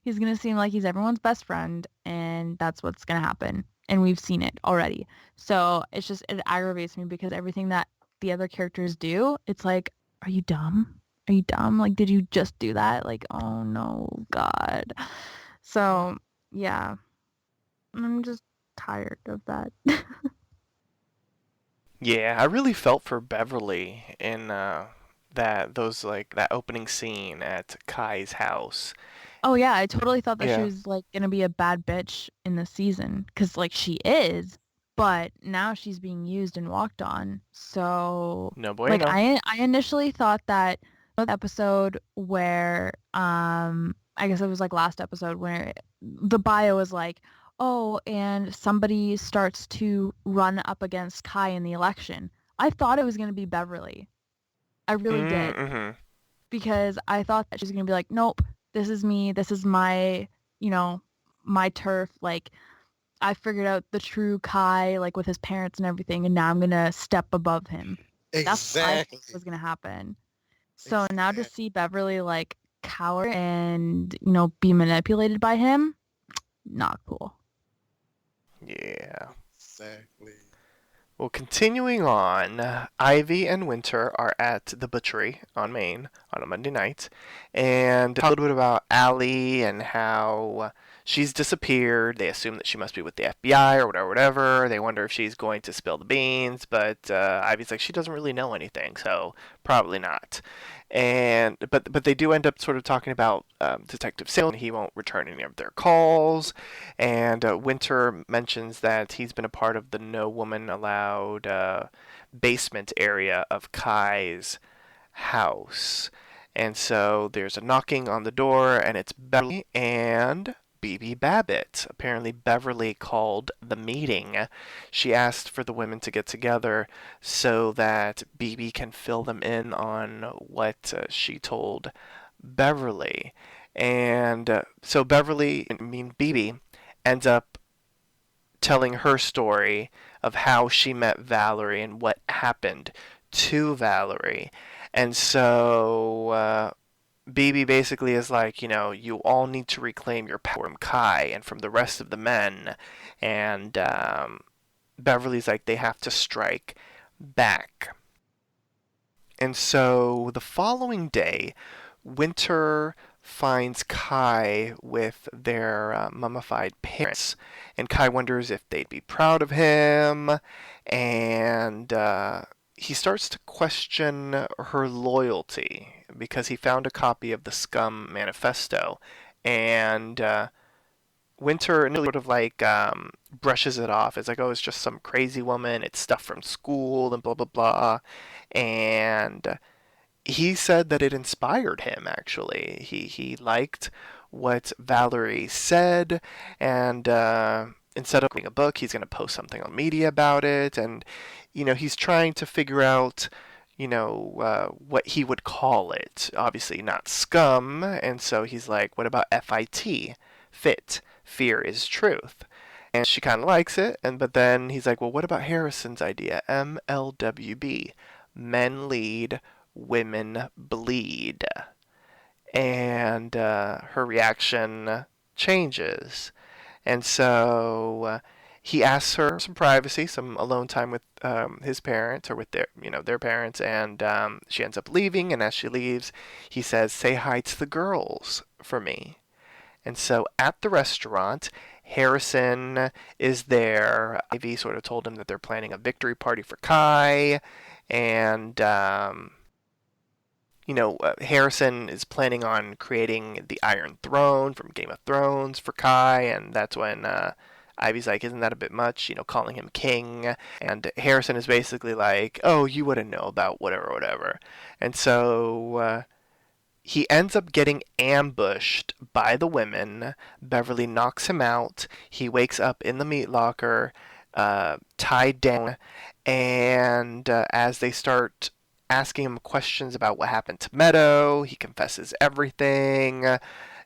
He's going to seem like he's everyone's best friend, and that's what's going to happen. And we've seen it already. So it aggravates me because everything that the other characters do, it's like, are you dumb? Are you dumb? Like, did you just do that? Like, oh no, God. So, yeah. I'm just tired of that. Yeah, I really felt for Beverly in that opening scene at Kai's house. Oh yeah, I totally thought that she Yeah. was like gonna be a bad bitch in the season, because like she is, but now she's being used and walked on. So No like bueno. I initially thought that the episode where I guess it was like last episode where the bio was like, oh, and somebody starts to run up against Kai in the election. I thought it was gonna be Beverly. I really did. Mm-hmm. Because I thought that she was going to be like, nope, this is me. This is my, my turf. Like, I figured out the true Kai, like with his parents and everything, and now I'm going to step above him. That's what I Exactly. thought was going to happen. So now to see Beverly, like, cower and, be manipulated by him, not cool. Yeah. Exactly. Well, continuing on, Ivy and Winter are at the butchery on Main on a Monday night, and talk a little bit about Allie and how she's disappeared. They assume that she must be with the FBI or whatever. They wonder if she's going to spill the beans, but Ivy's like she doesn't really know anything, so probably not. But they do end up sort of talking about Detective Sale, and he won't return any of their calls. And Winter mentions that he's been a part of the No Woman Allowed basement area of Kai's house. And so there's a knocking on the door, and it's Beverly and BB Babbitt. Apparently, Beverly called the meeting. She asked for the women to get together so that BB can fill them in on what she told Beverly. And so BB, ends up telling her story of how she met Valerie and what happened to Valerie. And so BB basically is like, you all need to reclaim your power from Kai and from the rest of the men. And Beverly's like, they have to strike back. And so the following day, Winter finds Kai with their mummified parents. And Kai wonders if they'd be proud of him. And he starts to question her loyalty because he found a copy of the Scum Manifesto. And Winter sort of like brushes it off. It's like, oh, it's just some crazy woman. It's stuff from school and blah, blah, blah. And he said that it inspired him, actually. He liked what Valerie said, and instead of reading a book, he's going to post something on media about it. And, he's trying to figure out, what he would call it. Obviously not scum, and so he's like, what about FIT? Fit. Fear is truth. And she kind of likes it, but then he's like, well, what about Harrison's idea? MLWB. Men lead, women bleed. And her reaction changes. And so he asks her some privacy, some alone time with his parents or with their parents, and she ends up leaving. And as she leaves, he says, say hi to the girls for me. And so at the restaurant, Harrison is there. Ivy sort of told him that they're planning a victory party for Kai. And, Harrison is planning on creating the Iron Throne from Game of Thrones for Kai. And that's when Ivy's like, isn't that a bit much? Calling him king. And Harrison is basically like, oh, you wouldn't know about whatever. And so he ends up getting ambushed by the women. Beverly knocks him out. He wakes up in the meat locker, tied down, and as they start asking him questions about what happened to Meadow, he confesses everything.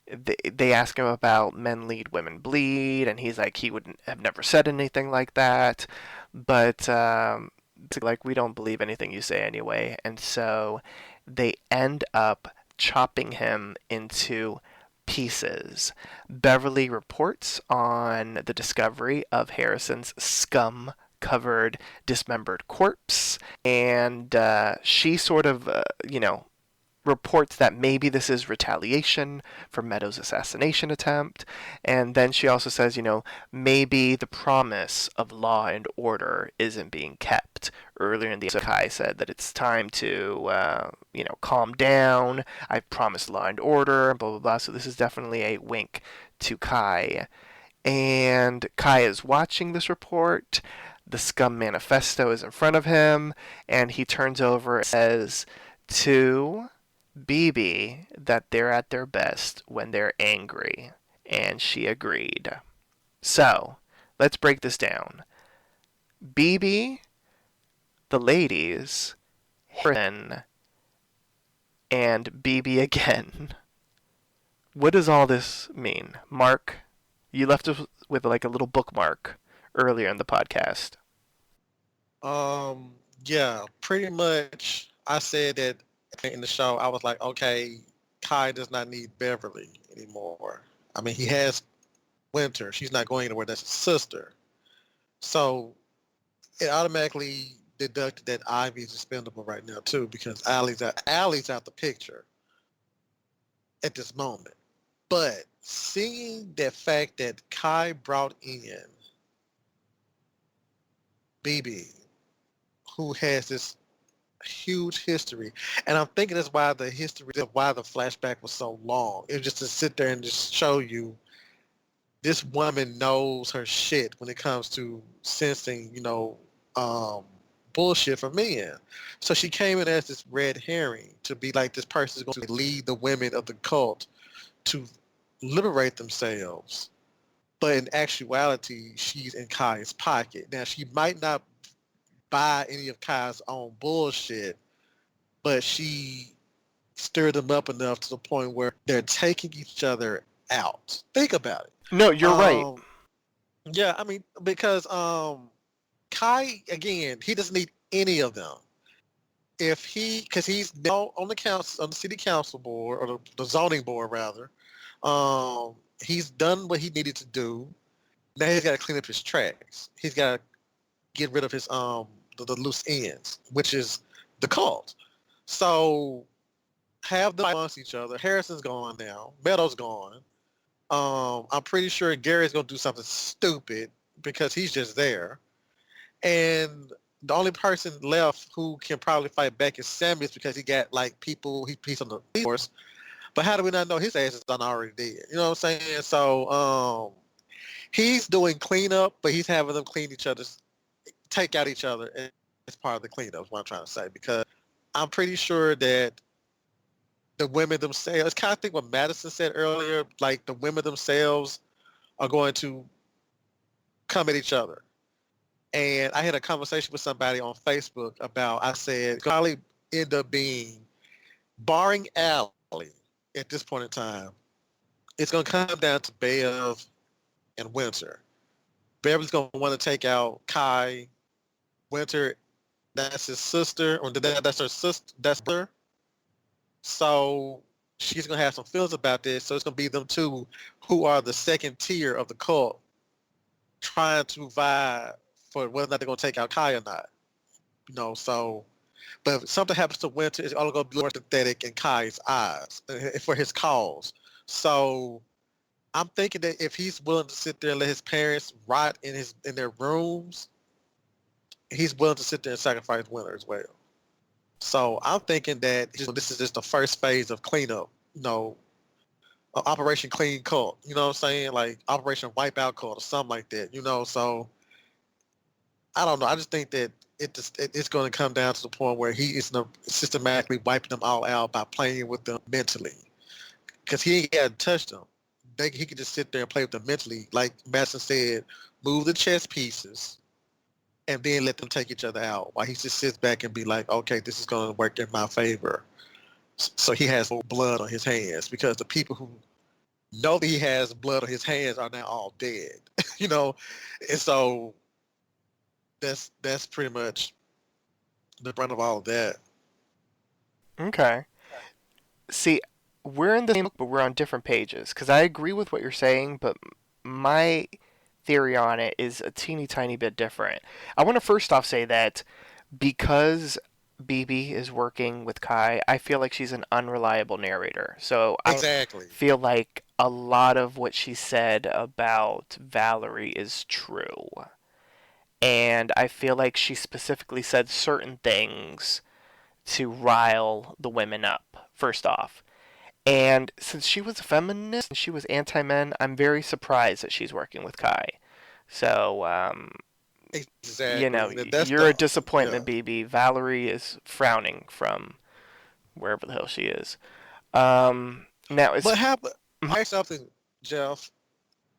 they ask him about men lead, women bleed, and he's like he would have never said anything like that, but it's like we don't believe anything you say anyway, and so they end up chopping him into pieces. Beverly reports on the discovery of Harrison's scum covered dismembered corpse, and she sort of reports that maybe this is retaliation for Meadows' assassination attempt. And then she also says, maybe the promise of law and order isn't being kept. Earlier in the episode, Kai said that it's time to, calm down. I promised law and order, blah, blah, blah. So this is definitely a wink to Kai. And Kai is watching this report. The Scum Manifesto is in front of him, and he turns over and says to BB that they're at their best when they're angry, and she agreed. So, let's break this down. BB, the ladies, Harrison, and BB again. What does all this mean? Mark, you left us with like a little bookmark earlier in the podcast. Yeah, pretty much. I said that in the show. I was like, okay, Kai does not need Beverly anymore. I mean, he has Winter. She's not going anywhere. That's his sister. So it automatically deducted that Ivy's expendable right now too, because Allie's out the picture at this moment. But seeing the fact that Kai brought in BB, who has this huge history, and I'm thinking that's why the flashback was so long. It was just to sit there and just show you this woman knows her shit when it comes to sensing, bullshit from men. So she came in as this red herring to be like, this person is going to lead the women of the cult to liberate themselves. But in actuality, she's in Kai's pocket. Now, she might not buy any of Kai's own bullshit, but she stirred them up enough to the point where they're taking each other out. Think about it. No, you're right. Yeah, I mean, because Kai, again, he doesn't need any of them. Because he's now on the city council board, or the zoning board rather. He's done what he needed to do. Now he's got to clean up his tracks. He's got to get rid of his the loose ends, which is the cult. So have them amongst each other. Harrison's gone now. Meadows gone. I'm pretty sure Gary's gonna do something stupid because he's just there. And the only person left who can probably fight back is Samuels, because he got like he's on the force. But how do we not know his ass is done already dead? You know what I'm saying? So he's doing cleanup, but he's having them take out each other as part of the cleanup, is what I'm trying to say. Because I'm pretty sure that the women themselves, it's kind of think what Madison said earlier, like the women themselves are going to come at each other. And I had a conversation with somebody on Facebook about, I said, probably end up being, barring Allie at this point in time, it's going to come down to Bev and Winter. Beverly's going to want to take out Kai. Winter, that's his sister, or that's her sister. That's her. So she's going to have some feelings about this. So it's going to be them two who are the second tier of the cult trying to vie for whether or not they're going to take out Kai or not. So, but if something happens to Winter, it's all going to be more sympathetic in Kai's eyes for his cause. So I'm thinking that if he's willing to sit there and let his parents rot in their rooms, he's willing to sit there and sacrifice Winter as well. So I'm thinking that this is just the first phase of cleanup, Operation Clean Cult, you know what I'm saying? Like Operation Wipeout Cult or something like that, So I don't know. I just think that it's going to come down to the point where he is systematically wiping them all out by playing with them mentally. Because he ain't got to touch them. He could just sit there and play with them mentally. Like Madison said, move the chess pieces and then let them take each other out, while he just sits back and be like, okay, this is going to work in my favor. So he has no blood on his hands, because the people who know that he has blood on his hands are now all dead. you know, and so that's pretty much the brunt of all of that. Okay. See, we're in the same book, but we're on different pages. Because I agree with what you're saying, but my theory on it is a teeny tiny bit different. I want to first off say that because BB is working with Kai, I feel like she's an unreliable narrator. So I Exactly. feel like a lot of what she said about Valerie is true. And I feel like she specifically said certain things to rile the women up, first off. And since she was a feminist and she was anti-men, I'm very surprised that she's working with Kai. So, Exactly. That's you're the a disappointment, yeah. BB. Valerie is frowning from wherever the hell she is. Now, it's... But how? Mhm. I something, Jeff.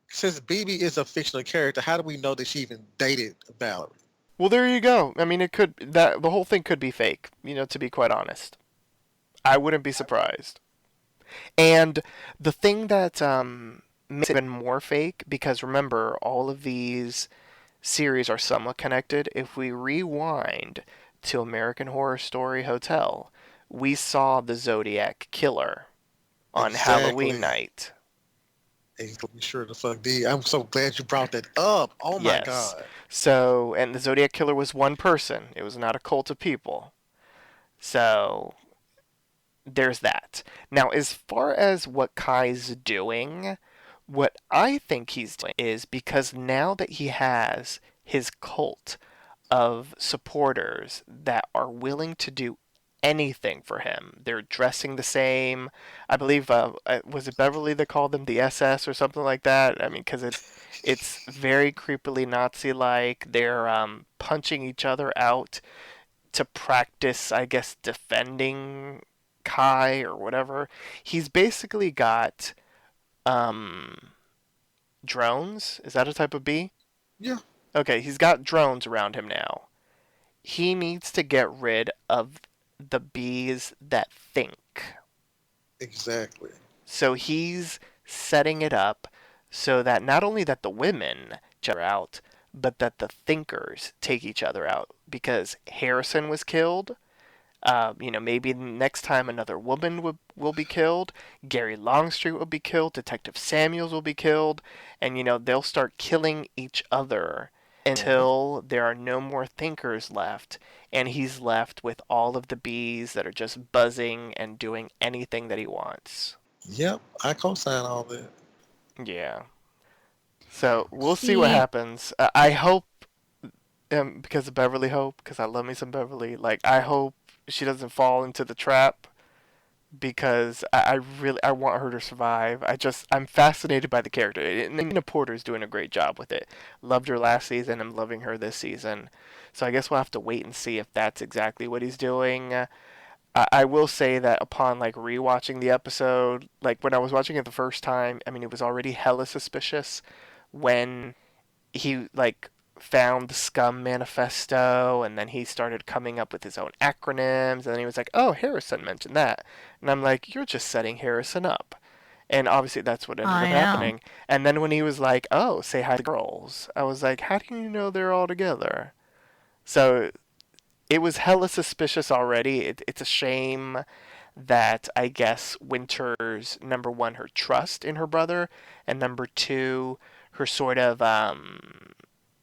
Since BB is a fictional character, how do we know that she even dated Valerie? Well, there you go. I mean, it could... that the whole thing could be fake, to be quite honest. I wouldn't be surprised. And the thing that makes it even more fake, because remember, all of these series are somewhat connected. If we rewind to American Horror Story Hotel, we saw the Zodiac Killer on Halloween Exactly. night. Exactly. Sure the fuck did. I'm so glad you brought that up. Oh my Yes. god. So, and the Zodiac Killer was one person. It was not a cult of people. So, there's that. Now, as far as what Kai's doing, what I think he's doing is because now that he has his cult of supporters that are willing to do anything for him. They're dressing the same. I believe was it Beverly that called them the SS or something like that. I mean, because it's very creepily Nazi-like. They're punching each other out to practice, I guess, defending Kai or whatever. He's basically got um, drones. Is that a type of bee? Yeah. Okay, he's got drones around him now. He needs to get rid of the bees that think. Exactly. So he's setting it up so that not only that the women check each other out, but that the thinkers take each other out. Because Harrison was killed. Maybe next time another woman will be killed. Gary Longstreet will be killed. Detective Samuels will be killed. And, they'll start killing each other until there are no more thinkers left. And he's left with all of the bees that are just buzzing and doing anything that he wants. Yep. I co-sign all that. Yeah. So we'll see what See, happens. I hope, because of Beverly Hope, because I love me some Beverly, like, I hope she doesn't fall into the trap because I really I want her to survive. I'm fascinated by the character. And Nina Porter's doing a great job with it. Loved her last season. I'm loving her this season. So I guess we'll have to wait and see if that's exactly what he's doing. I will say that upon like rewatching the episode, like when I was watching it the first time, I mean it was already hella suspicious when he like found the Scum Manifesto, and then he started coming up with his own acronyms, and then he was like, "Oh, Harrison mentioned that," and I'm like, "You're just setting Harrison up," and obviously that's what ended up I know. happening. And then when he was like, "Oh, say hi to the girls," I was like, "How do you know they're all together?" So it was hella suspicious already. It's a shame that I guess Winter's number one, her trust in her brother, and number two, her sort of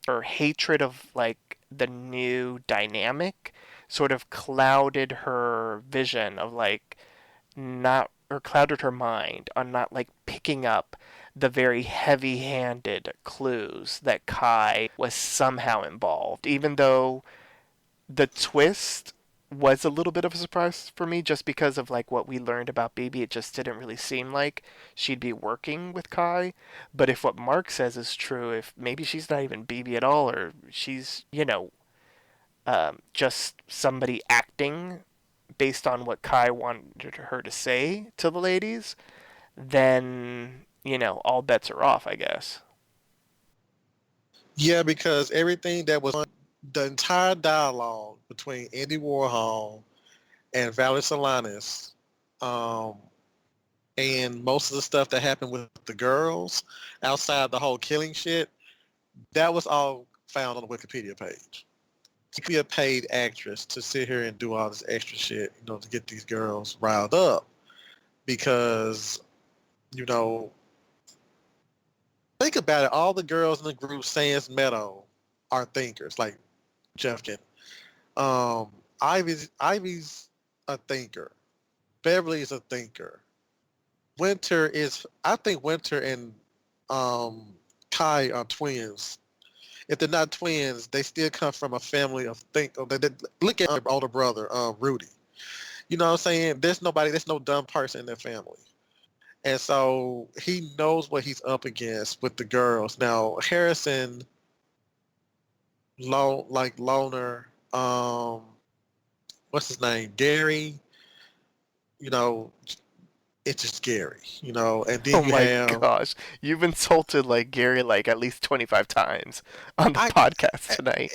her hatred of like the new dynamic sort of clouded her vision of like not or clouded her mind on not like picking up the very heavy-handed clues that Kai was somehow involved, even though the twist was a little bit of a surprise for me just because of like what we learned about Baby. It just didn't really seem like she'd be working with Kai. But if what Mark says is true, if maybe she's not even BB at all, or she's just somebody acting based on what Kai wanted her to say to the ladies, then all bets are off, I guess. Yeah, because everything that was on the entire dialogue between Andy Warhol and Valerie Solanas, um, and most of the stuff that happened with the girls, outside the whole killing shit, that was all found on the Wikipedia page. You could be a paid actress to sit here and do all this extra shit, to get these girls riled up. Because, think about it. All the girls in the group Sans Meadow are thinkers, like Jeffkin. Ivy's a thinker. Beverly's a thinker. I think Winter and Kai are twins. If they're not twins, they still come from a family of look at her older brother, Rudy. You know what I'm saying? There's no dumb person in their family. And so he knows what he's up against with the girls. Now, Harrison, Loner, what's his name? Gary, it's just Gary, and then Oh you my have gosh. You've insulted like Gary like at least 25 times on the podcast tonight.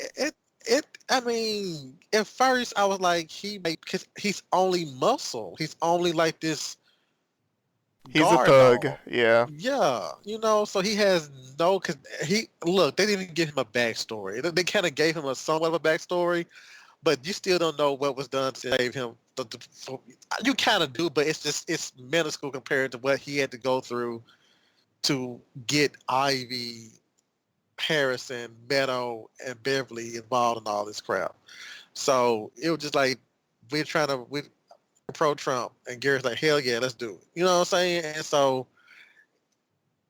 I mean, at first I was like, because he's only muscle. He's only like this He's a guard thug. dog. Yeah. Yeah, so he has because they didn't even give him a backstory. They kind of gave him a somewhat of a backstory, but you still don't know what was done to save him. You kind of do, but it's minuscule compared to what he had to go through to get Ivy, Harrison, Meadow, and Beverly involved in all this crap. So it was just like we're pro-Trump, and Gary's like, hell yeah, let's do it. You know what I'm saying? And so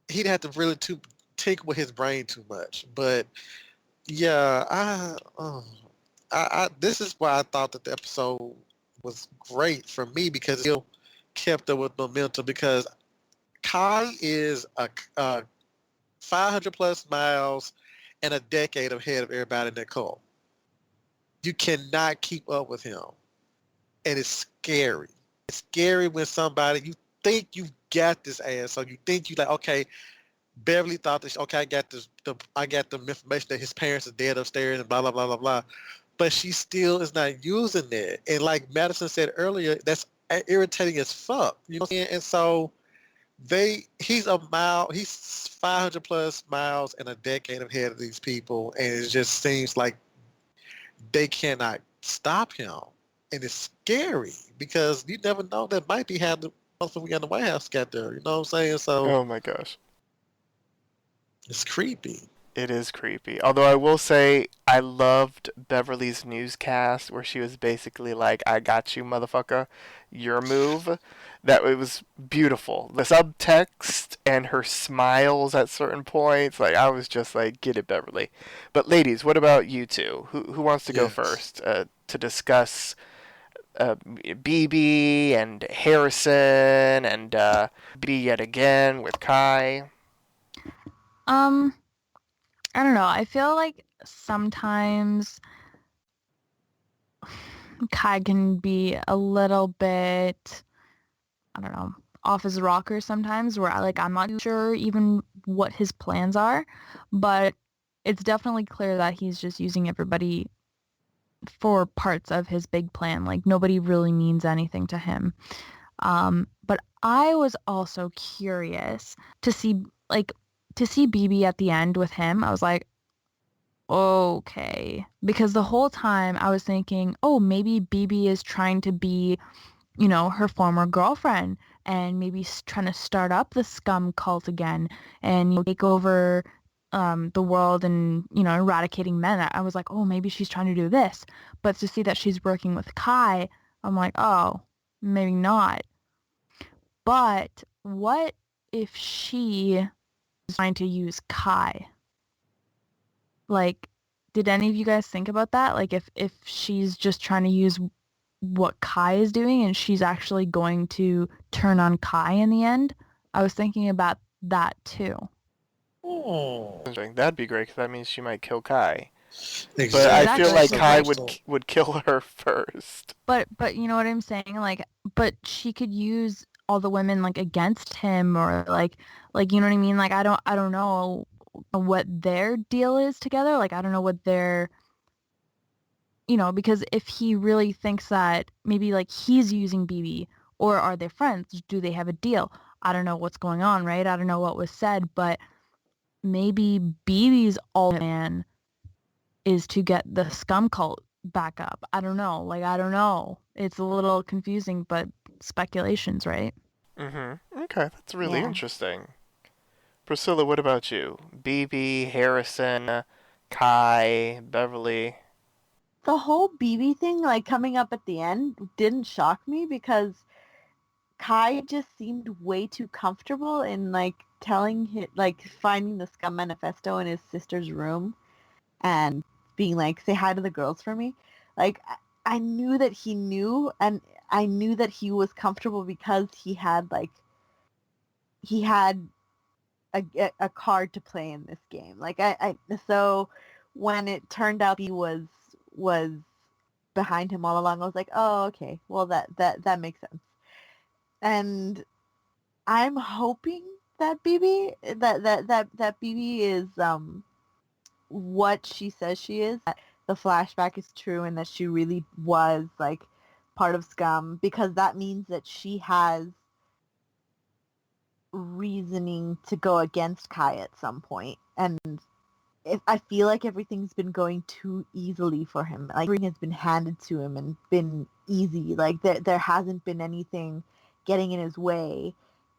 he'd have to really tinker with his brain too much. But yeah, this is why I thought that the episode was great for me, because it kept up with momentum, because Kai is a 500 plus miles and a decade ahead of everybody in that cult. You cannot keep up with him. And it's scary. It's scary when somebody, you think you've got this ass, so you think you like, okay, Beverly thought this, okay, I got the information that his parents are dead upstairs and blah, blah, blah, blah, blah. But she still is not using it. And like Madison said earlier, that's irritating as fuck. You know what I'm saying? And so he's 500 plus miles and a decade ahead of these people, and it just seems like they cannot stop him. And it's scary because you never know, that might be how the motherfucker in the White House got there. You know what I'm saying? So Oh my gosh. it's creepy. It is creepy. Although I will say I loved Beverly's newscast where she was basically like, I got you, motherfucker. Your move. That it was beautiful. The subtext and her smiles at certain points, like I was just like, get it, Beverly. But ladies, what about you two? Who wants to go Yes. first to discuss BB and Harrison and BB yet again with Kai? I don't know. I feel like sometimes Kai can be a little bit, I don't know, off his rocker sometimes, where I'm not sure even what his plans are, but it's definitely clear that he's just using everybody for parts of his big plan. Like, nobody really means anything to him. But I was also curious to see BB at the end with him. I was like, okay. Because the whole time I was thinking, oh, maybe BB is trying to be, her former girlfriend, and maybe trying to start up the scum cult again and take over the world and, eradicating men. I was like, oh, maybe she's trying to do this. But to see that she's working with Kai, I'm like, oh, maybe not. But what if she is trying to use Kai? Like, did any of you guys think about that? Like, if she's just trying to use what Kai is doing and she's actually going to turn on Kai in the end? I was thinking about that too. Oh, That'd be great because that means she might kill Kai. exactly. But I feel like Exactly. Kai So, would kill her first. But you know what I'm saying? Like, but she could use all the women against him, or like you know what I mean? Like, I don't know what their deal is together. Like, I don't know what their, because if he really thinks that maybe he's using BB, Or are they friends? Do they have a deal? I don't know what's going on, right? I don't know what was said, but maybe BB's ultimate plan is to get the scum cult back up. I don't know. Like, I don't know. It's a little confusing, but speculations, right? Mm-hmm. Okay, that's really Yeah. interesting. Priscilla, what about you? BB, Harrison, Kai, Beverly. The whole BB thing, like coming up at the end, didn't shock me because Kai just seemed way too comfortable in like telling him, like finding the scum manifesto in his sister's room and being like, "Say hi to the girls for me." Like I knew that he knew, and I knew that he was comfortable because he had a card to play in this game. Like I so when it turned out he was behind him all along, I was like, "Oh, okay. Well, that makes sense." And I'm hoping that BB is what she says she is. That the flashback is true and that she really was like part of Scum, because that means that she has reasoning to go against Kai at some point. And I feel like everything's been going too easily for him. Like everything has been handed to him and been easy. Like there hasn't been anything getting in his way,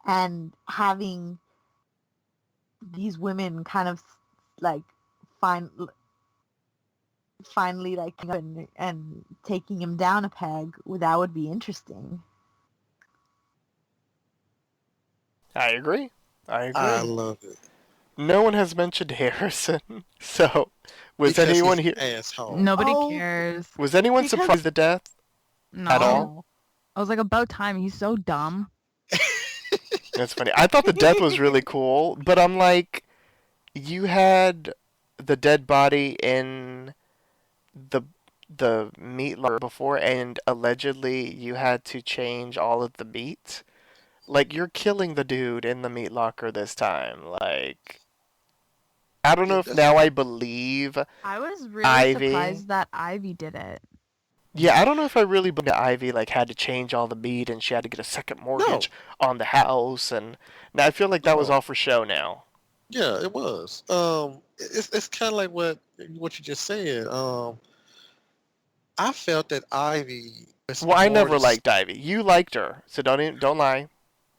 and having these women kind of like find finally like and taking him down a peg, that would be interesting. I agree. I I agree. love it No one has mentioned Harrison, so was because anyone he's an here? asshole. Nobody Oh, cares. Was anyone because surprised at death at all? No. I was like, about time. He's so dumb. That's funny. I thought the death was really cool, but I'm like, you had the dead body in the the meat locker before, and allegedly you had to change all of the meat. Like, you're killing the dude in the meat locker this time. Like, I don't Yeah, know if that's now I believe I was really Ivy. surprised that Ivy did it. Yeah, I don't know if I really believe that Ivy like had to change all the meat and she had to get a second no, mortgage on the house, and now I feel like that was no. all for show now. Yeah, it was. It's kind of like what you just said. I felt that Ivy was Well, I more never this. liked Ivy. You liked her, so don't lie.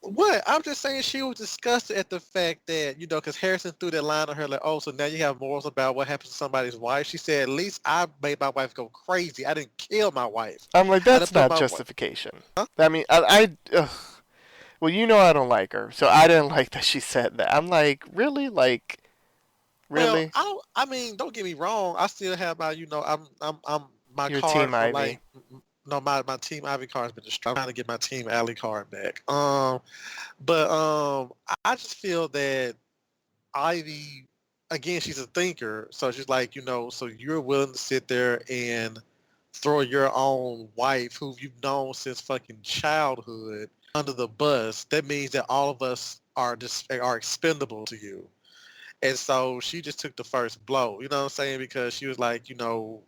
What? I'm just saying she was disgusted at the fact that, because Harrison threw that line on her like, oh, so now you have morals about what happens to somebody's wife. She said, at least I made my wife go crazy. I didn't kill my wife. I'm like, I that's didn't put not my wife. justification. I mean, ugh. Well, you know I don't like her, so I didn't like that she said that. I'm like, really, like, Well, really? I don't. I mean, don't get me wrong. I still have my, I'm my Your card team for Ivy. like, no, my team Ivy card's been destroyed. I'm trying to get my team Alley card back. But I just feel that Ivy, again, she's a thinker, so she's like, so you're willing to sit there and throw your own wife, who you've known since fucking childhood, under the bus. That means that all of us are expendable to you. And so she just took the first blow. You know what I'm saying? Because she was like, you're not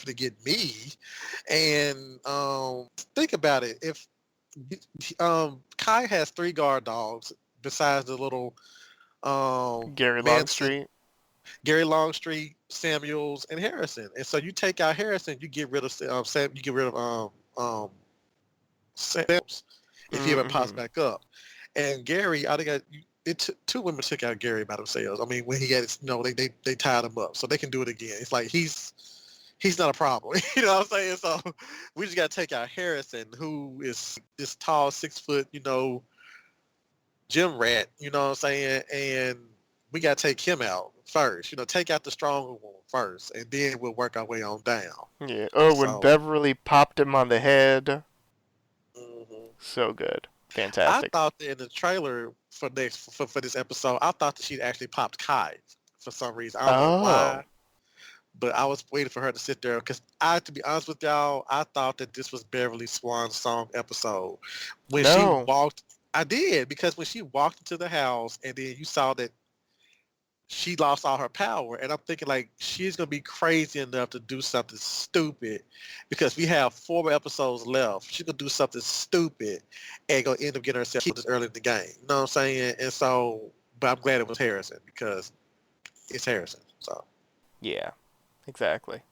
gonna get me. And think about it. If Kai has 3 guard dogs besides the little Gary Manson, Longstreet. Gary Longstreet, Samuels, and Harrison. And so you take out Harrison, you get rid of Sam, you get rid of Samuels if he ever pops Mm-hmm. back up. And Gary, I think it took 2 women took out Gary by themselves. I mean, when he had his, they tied him up, so they can do it again. It's like he's not a problem. You know what I'm saying? So we just got to take out Harrison, who is this tall, 6 foot, gym rat. You know what I'm saying? And we got to take him out first. Take out the stronger one first, and then we'll work our way on down. Yeah. Oh, when So Beverly popped him on the head. mhm. So good. I Fantastic. thought that in the trailer for this episode, I thought that she'd actually popped Kai for some reason. I don't know Oh. why. But I was waiting for her to sit there because to be honest with y'all, I thought that this was Beverly Swan's song episode. When she No. walked, I did, because when she walked into the house and then you saw that she lost all her power. And I'm thinking like she's gonna be crazy enough to do something stupid because we have 4 episodes left. She's gonna do something stupid and gonna end up getting herself killed this early in the game. You know what I'm saying? And so, but I'm glad it was Harrison because it's Harrison. So Yeah, exactly.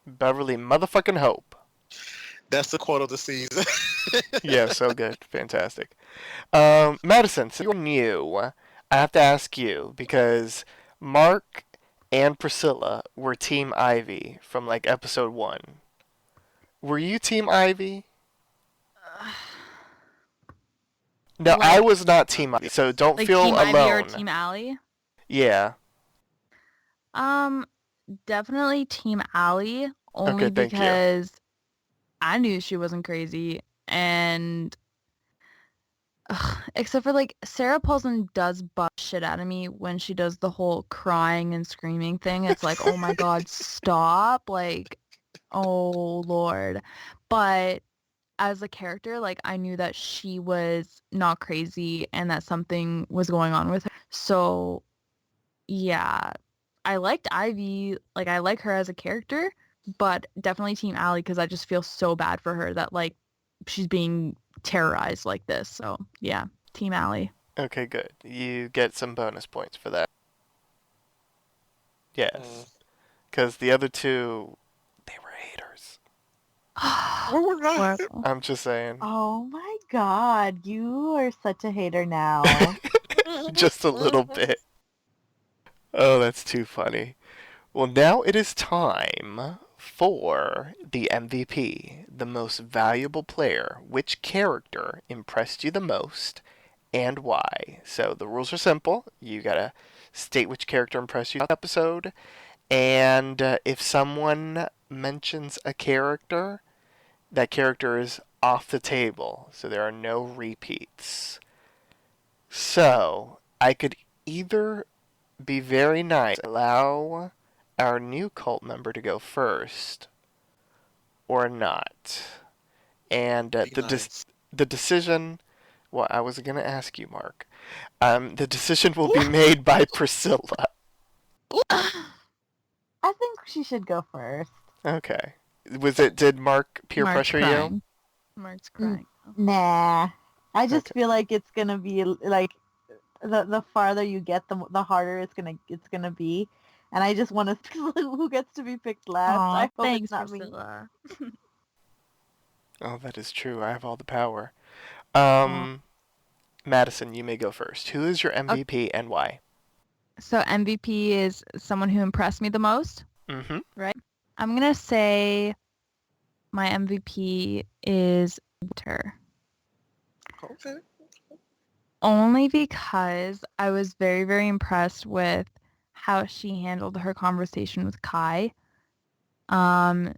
Beverly motherfucking Hope. that's the quote of the season. Yeah, so good. Fantastic. Madison, since you're new, I have to ask you because Mark and Priscilla were Team Ivy from like episode 1. Were you Team Ivy? No, I Like- was not Team Ivy, so don't Like feel Team alone. Ivy or Team Allie? Yeah. Definitely Team Allie, only Okay, thank you. because I knew she wasn't crazy, and except for like Sarah Paulson does butt shit out of me when she does the whole crying and screaming thing. It's like, oh my god, stop! Like, oh lord. But as a character, like I knew that she was not crazy and that something was going on with her. So yeah, I liked Ivy. Like I like her as a character, but definitely Team Allie because I just feel so bad for her that like she's being terrorized like this. So yeah, Team Allie. Okay, good. You get some bonus points for that. Yes. Because the other two, they were haters. We're not. Horrible. I'm just saying. Oh my god, you are such a hater now. Just a little bit. Oh, that's too funny. Well, now it is time for the MVP, the most valuable player. Which character impressed you the most and why? So the rules are simple. You gotta state which character impressed you in the episode. And if someone mentions a character, that character is off the table. So there are no repeats. So I could either be very nice, allow our new cult member to go first, or not. And the decision, well, I was going to ask you, Mark. The decision will be made by Priscilla. I think she should go first. Okay. Did Mark peer Mark's pressure crying. you? Mark's crying. Nah. I just Okay. feel like it's gonna be like the farther you get, the harder it's gonna be, and I just want to see who gets to be picked last. Aw, I hope thanks, it's not me. Priscilla. Oh, that is true. I have all the power. Aw. Madison, you may go first. Who is your MVP and why? So MVP is someone who impressed me the most. Mm-hmm. I'm gonna say my MVP is Winter. Okay. Only because I was very, very impressed with how she handled her conversation with Kai.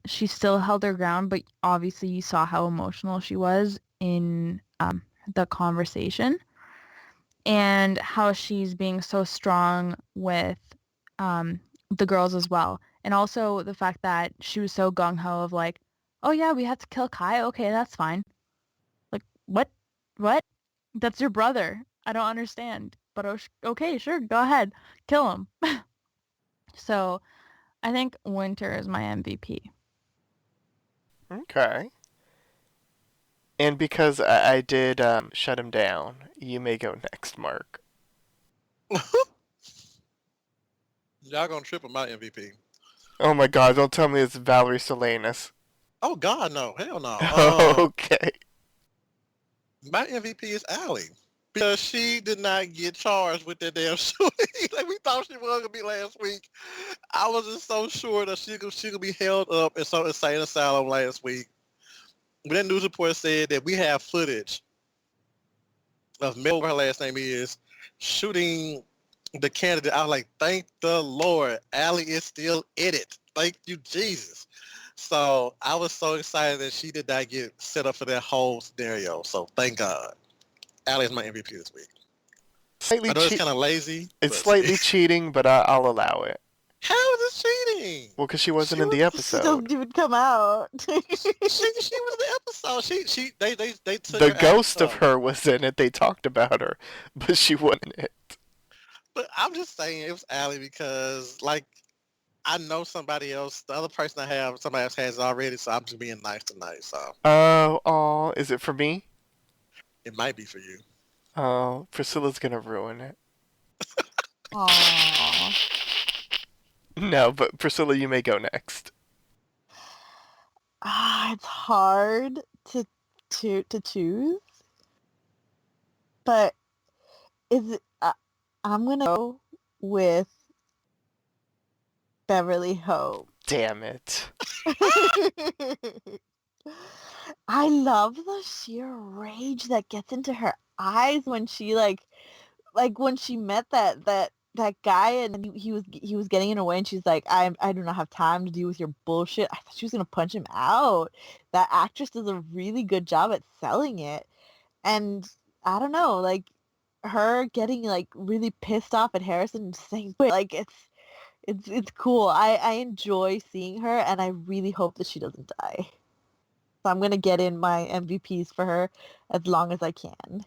She still held her ground, but obviously you saw how emotional she was in the conversation and how she's being so strong with the girls as well. And also the fact that she was so gung-ho of like, oh yeah, we have to kill Kai. Okay, that's fine. Like, what? What? That's your brother. I don't understand. But okay, sure, go ahead. Kill him. So I think Winter is my MVP. Okay. And because I did shut him down, you may go next, Mark. Y'all gonna trip on my MVP. Oh my god, don't tell me it's Valerie Solanas. Oh God, no, hell no. Okay. My MVP is Allie because she did not get charged with that damn shooting like we thought she was gonna be last week. I was just so sure that she could be held up in some insane asylum last week. When that news report said that we have footage of Mel, her last name is, shooting the candidate, I was like, thank the Lord, Allie is still in it. Thank you, Jesus. So I was so excited that she did not get set up for that whole scenario. So thank God. Allie is my MVP this week. Slightly I know it's kind of lazy. It's but- slightly cheating, but I'll allow it. How is it cheating? Well, because she wasn't She in the She episode. doesn't even come out. She was in the episode. They took The her ghost out of her was in it. They talked about her, but she wasn't in it. But I'm just saying it was Allie because, like, I know somebody else, the other person somebody else has already, so I'm just being nice tonight. So Oh, is it for me? it might be for you. Oh, Priscilla's gonna ruin it. Aww. No, but Priscilla, you may go next. It's hard to choose, but is it? I'm gonna go with Beverly Hope. Damn it. I love the sheer rage that gets into her eyes when she like when she met that guy and he was getting in her way and she's like, I do not have time to deal with your bullshit. I thought she was gonna punch him out. That actress does a really good job at selling it. And I don't know, like her getting like really pissed off at Harrison and saying like it's cool. I enjoy seeing her and I really hope that she doesn't die. So I'm gonna get in my MVPs for her as long as I can.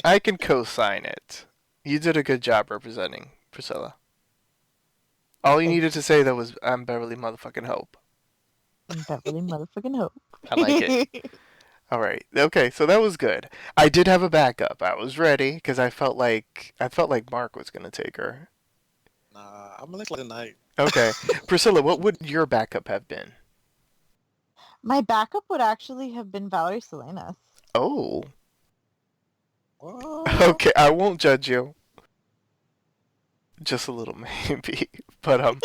I can co-sign it. You did a good job representing Priscilla. All you Thank needed to say, though, was I'm Beverly motherfucking Hope. Beverly motherfucking Hope. I like it. All right. Okay, so that was good. I did have a backup. I was ready because I felt like Mark was gonna take her. Nah, I'm gonna look like tonight. Okay, Priscilla, what would your backup have been? My backup would actually have been Valerie Solanas. Oh. What? Okay, I won't judge you. Just a little, maybe. But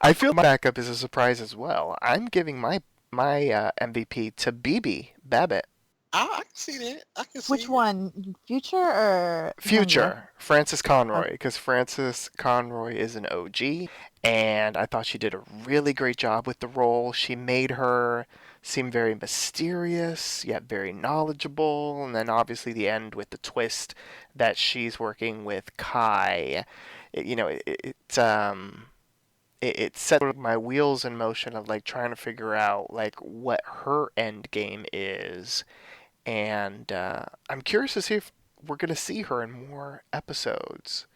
I feel my backup is a surprise as well. I'm giving my MVP to BB Babbitt. I can see that. I can see Which it. one? Future or younger? Future, Frances Conroy, Okay. because Frances Conroy is an OG, and I thought she did a really great job with the role. She made her seem very mysterious, yet very knowledgeable, and then obviously the end with the twist that she's working with Kai. It set my wheels in motion of like trying to figure out like what her end game is, and I'm curious to see if we're gonna see her in more episodes.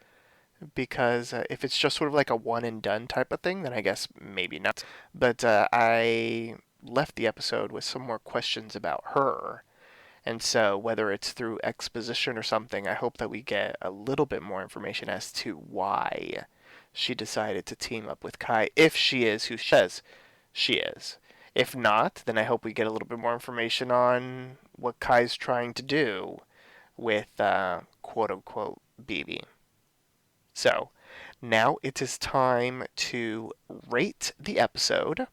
Because if it's just sort of like a one and done type of thing, then I guess maybe not. But I left the episode with some more questions about her. And so, whether it's through exposition or something, I hope that we get a little bit more information as to why she decided to team up with Kai, if she is who she says she is. If not, then I hope we get a little bit more information on what Kai's trying to do with quote unquote BB. So, now it is time to rate the episode.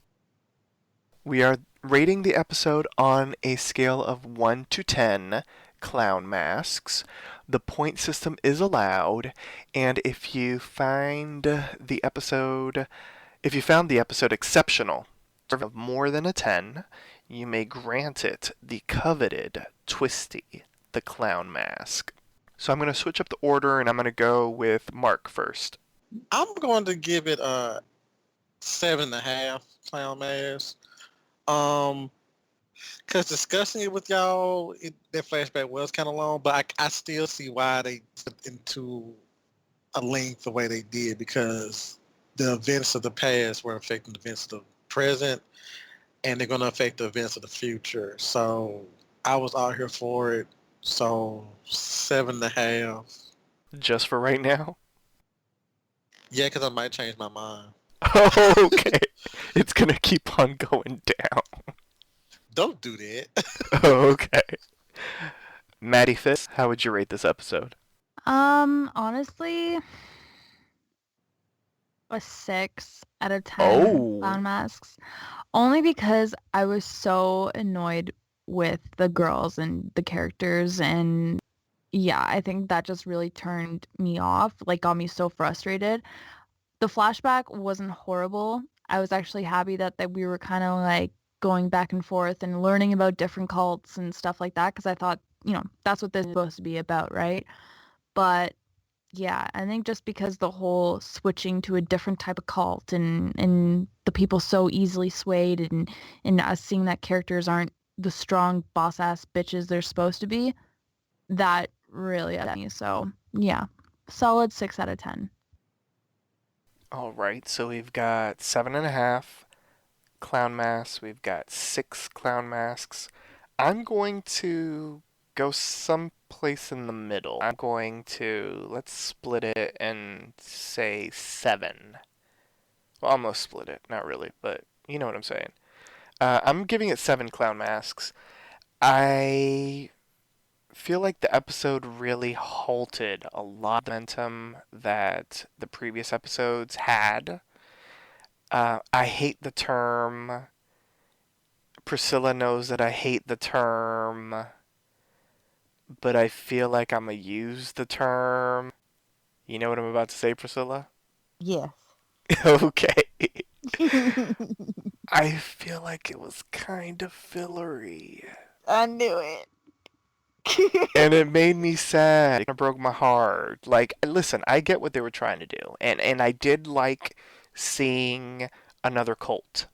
We are rating the episode on a scale of 1 to 10 clown masks. The point system is allowed, and if you found the episode exceptional, of more than a 10, you may grant it the coveted Twisty the Clown Mask. So I'm going to switch up the order, and I'm going to go with Mark first. I'm going to give it a 7.5 clown mask. Because discussing it with y'all, that flashback was kind of long, but I still see why they put into a length the way they did, because the events of the past were affecting the events of the present, and they're going to affect the events of the future. So I was out here for it. So 7.5. Just for right now? Yeah, because I might change my mind. Oh, okay. It's going to keep on going down. Don't do that. Okay. Maddie Fitz, how would you rate this episode? Honestly, a 6 out of 10 Oh. clown masks. Only because I was so annoyed with the girls and the characters, and yeah, I think that just really turned me off, like got me so frustrated. The flashback wasn't horrible. I was actually happy that we were kind of like going back and forth and learning about different cults and stuff like that, because I thought, that's what this is supposed to be about, right? But yeah, I think just because the whole switching to a different type of cult and the people so easily swayed, and us seeing that characters aren't the strong boss ass bitches they're supposed to be, that really upset me. So yeah, Solid 6 out of 10. All right, so we've got 7.5 clown masks. We've got 6 clown masks. I'm going to go someplace in the middle. I'm going to, let's split it and say 7. Well, almost split it. Not really, but you know what I'm saying. I'm giving it 7 clown masks. I feel like the episode really halted a lot of the momentum that the previous episodes had. I hate the term. Priscilla knows that I hate the term, but I feel like I'm gonna use the term. You know what I'm about to say, Priscilla? Yes. Okay. I feel like it was kind of fillery. I knew it. And it made me sad. It broke my heart. Like, listen, I get what they were trying to do. And I did like seeing another cult.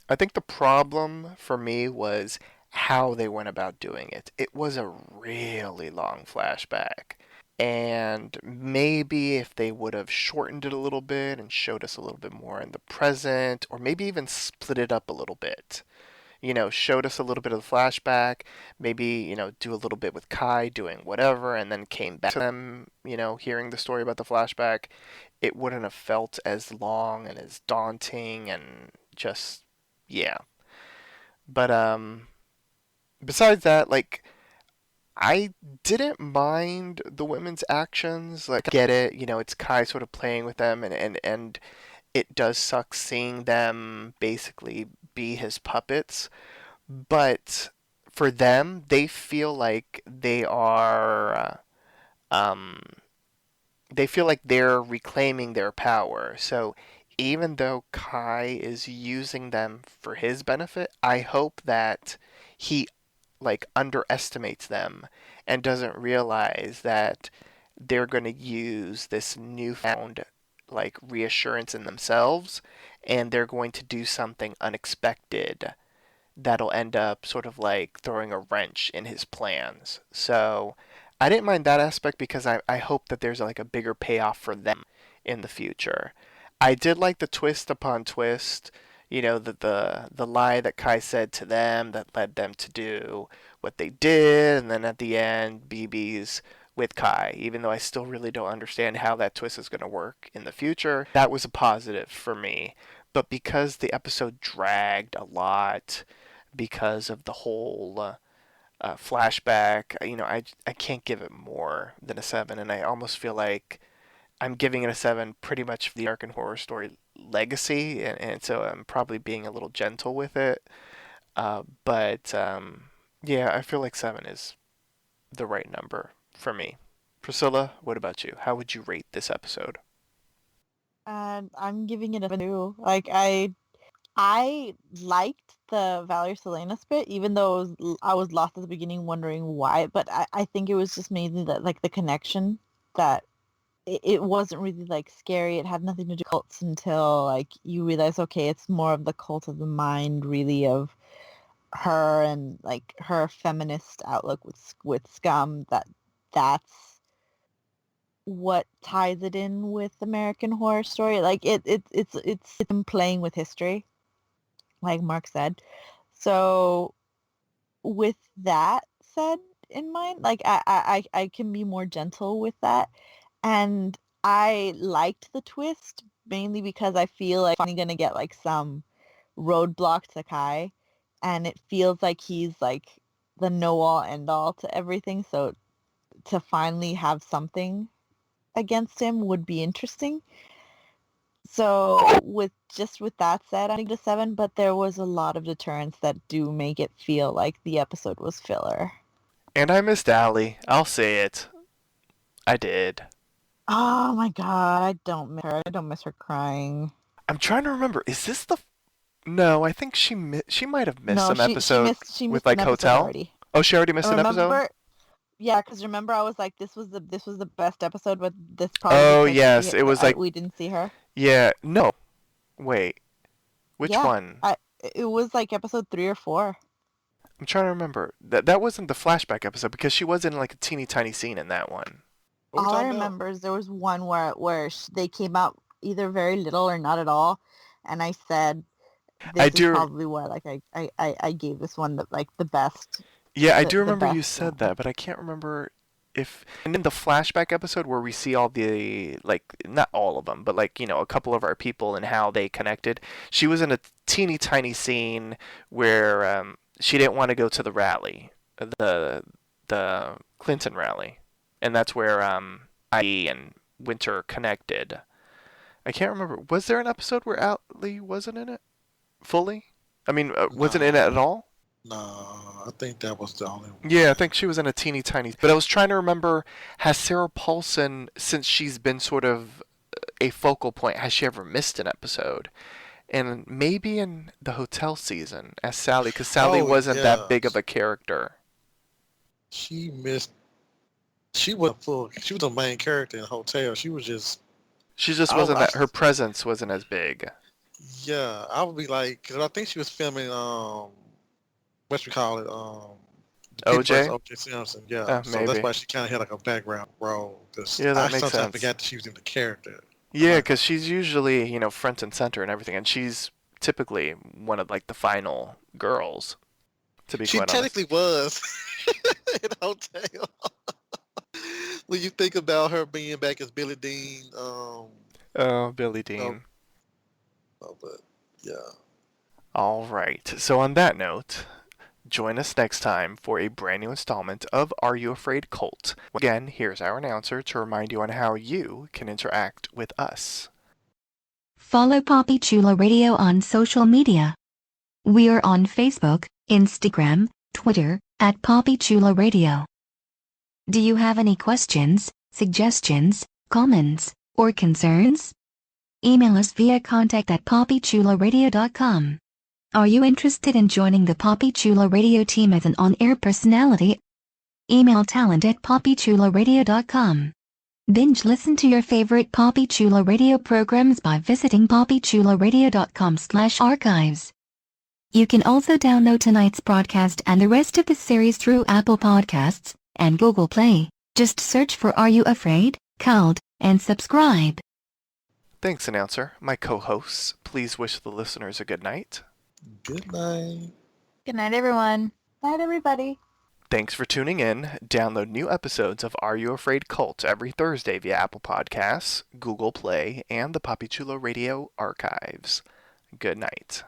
I think the problem for me was how they went about doing it. It was a really long flashback. And maybe if they would have shortened it a little bit and showed us a little bit more in the present, or maybe even split it up a little bit. Showed us a little bit of the flashback, maybe, do a little bit with Kai doing whatever, and then came back to them, hearing the story about the flashback, it wouldn't have felt as long and as daunting and just, yeah. But, besides that, like, I didn't mind the women's actions. Like, I get it, it's Kai sort of playing with them, and it does suck seeing them basically be his puppets. But for them, they feel like they feel like they're reclaiming their power. So even though Kai is using them for his benefit, I hope that he like underestimates them and doesn't realize that they're going to use this newfound like reassurance in themselves, and they're going to do something unexpected that'll end up sort of like throwing a wrench in his plans. So I didn't mind that aspect because I hope that there's like a bigger payoff for them in the future. I did like the twist upon twist, the lie that Kai said to them that led them to do what they did, and then at the end, BB's with Kai, even though I still really don't understand how that twist is going to work in the future. That was a positive for me. But because the episode dragged a lot, because of the whole flashback, I can't give it more than a 7, and I almost feel like I'm giving it a 7 pretty much for the American Horror Story legacy, and so I'm probably being a little gentle with it. But yeah, I feel like 7 is the right number for me. Priscilla, what about you? How would you rate this episode? And I'm giving it a 2. Like I liked the Valerie Solanas bit, even though I was lost at the beginning wondering why. But I think it was just mainly that like the connection that it wasn't really like scary. It had nothing to do with cults until like you realize, okay, it's more of the cult of the mind, really, of her and like her feminist outlook with Scum. That's what ties it in with American Horror Story. Like it's him playing with history, like Mark said. So with that said in mind, like I can be more gentle with that. And I liked the twist mainly because I feel like I'm finally gonna get like some roadblock to Kai, and it feels like he's like the know all end all to everything. So to finally have something against him would be interesting. So with that said, I think a 7, but there was a lot of deterrents that do make it feel like the episode was filler. And I missed Allie. I'll say it. I did. Oh my god, I don't miss her. I don't miss her crying. I'm trying to remember. Is this the? No, I think she might have missed No, some she episode she with missed like an episode Hotel. already. Oh, she already missed an episode. Remember? Yeah, because remember I was like, this was the best episode, but this probably Oh because yes, it was like we didn't see her. yeah. No, wait. Which Yeah, one? it was like episode 3 or 4. I'm trying to remember. That wasn't the flashback episode because she was in like a teeny tiny scene in that one. What we All I talking about? remember is there was one where they came out either very little or not at all, and I said I this is do. probably why like I gave this one the best Yeah, I do the remember you best said one. that, but I can't remember if. And in the flashback episode where we see all the, like, not all of them, but like, a couple of our people and how they connected, she was in a teeny tiny scene where she didn't want to go to the rally, the Clinton rally, and that's where IE and Winter connected. I can't remember. Was there an episode where Allie wasn't in it fully? I mean, wasn't in it at No, all? no, I think that was the only Yeah, I one. think she was in a teeny tiny. But I was trying to remember, has Sarah Paulson, since she's been sort of a focal point, has she ever missed an episode? And maybe in the hotel season as Sally, because Sally Oh wasn't that yeah, big of a character. she missed. She was full. She was the main character in the hotel. She was just. She just I, wasn't I that, her presence wasn't as big. yeah, I would be like, cause I think she was filming what you call it the People vs. OJ? O.J. Simpson. Yeah, so that's Maybe. why she kind of had like a background role. Cause Yeah, I that makes sometimes sense. forgot that she was in the character. I'm Yeah, not because gonna. she's usually, front and center and everything, and she's typically one of, like, the final girls, to be She quite honest. technically was in the hotel. When you think about her being back as Billy Dean, Oh, Billy no, Dean. but yeah. All right. So on that note, join us next time for a brand new installment of Are You Afraid Cult? Again, here's our announcer to remind you on how you can interact with us. Follow Poppy Chula Radio on social media. We are on Facebook, Instagram, Twitter, at Poppy Chula Radio. Do you have any questions, suggestions, comments, or concerns? Email us via contact@poppychularadio.com. Are you interested in joining the Poppy Chula Radio team as an on-air personality? Email talent@poppychularadio.com. Binge listen to your favorite Poppy Chula Radio programs by visiting poppychularadio.com/archives. You can also download tonight's broadcast and the rest of the series through Apple Podcasts and Google Play. Just search for Are You Afraid? Cult, and subscribe. Thanks, announcer. My co-hosts, please wish the listeners a good night. Good night. Good night, everyone. Night, everybody. Thanks for tuning in. Download new episodes of Are You Afraid Cult every Thursday via Apple Podcasts, Google Play, and the Poppy Chula Radio archives. Good night.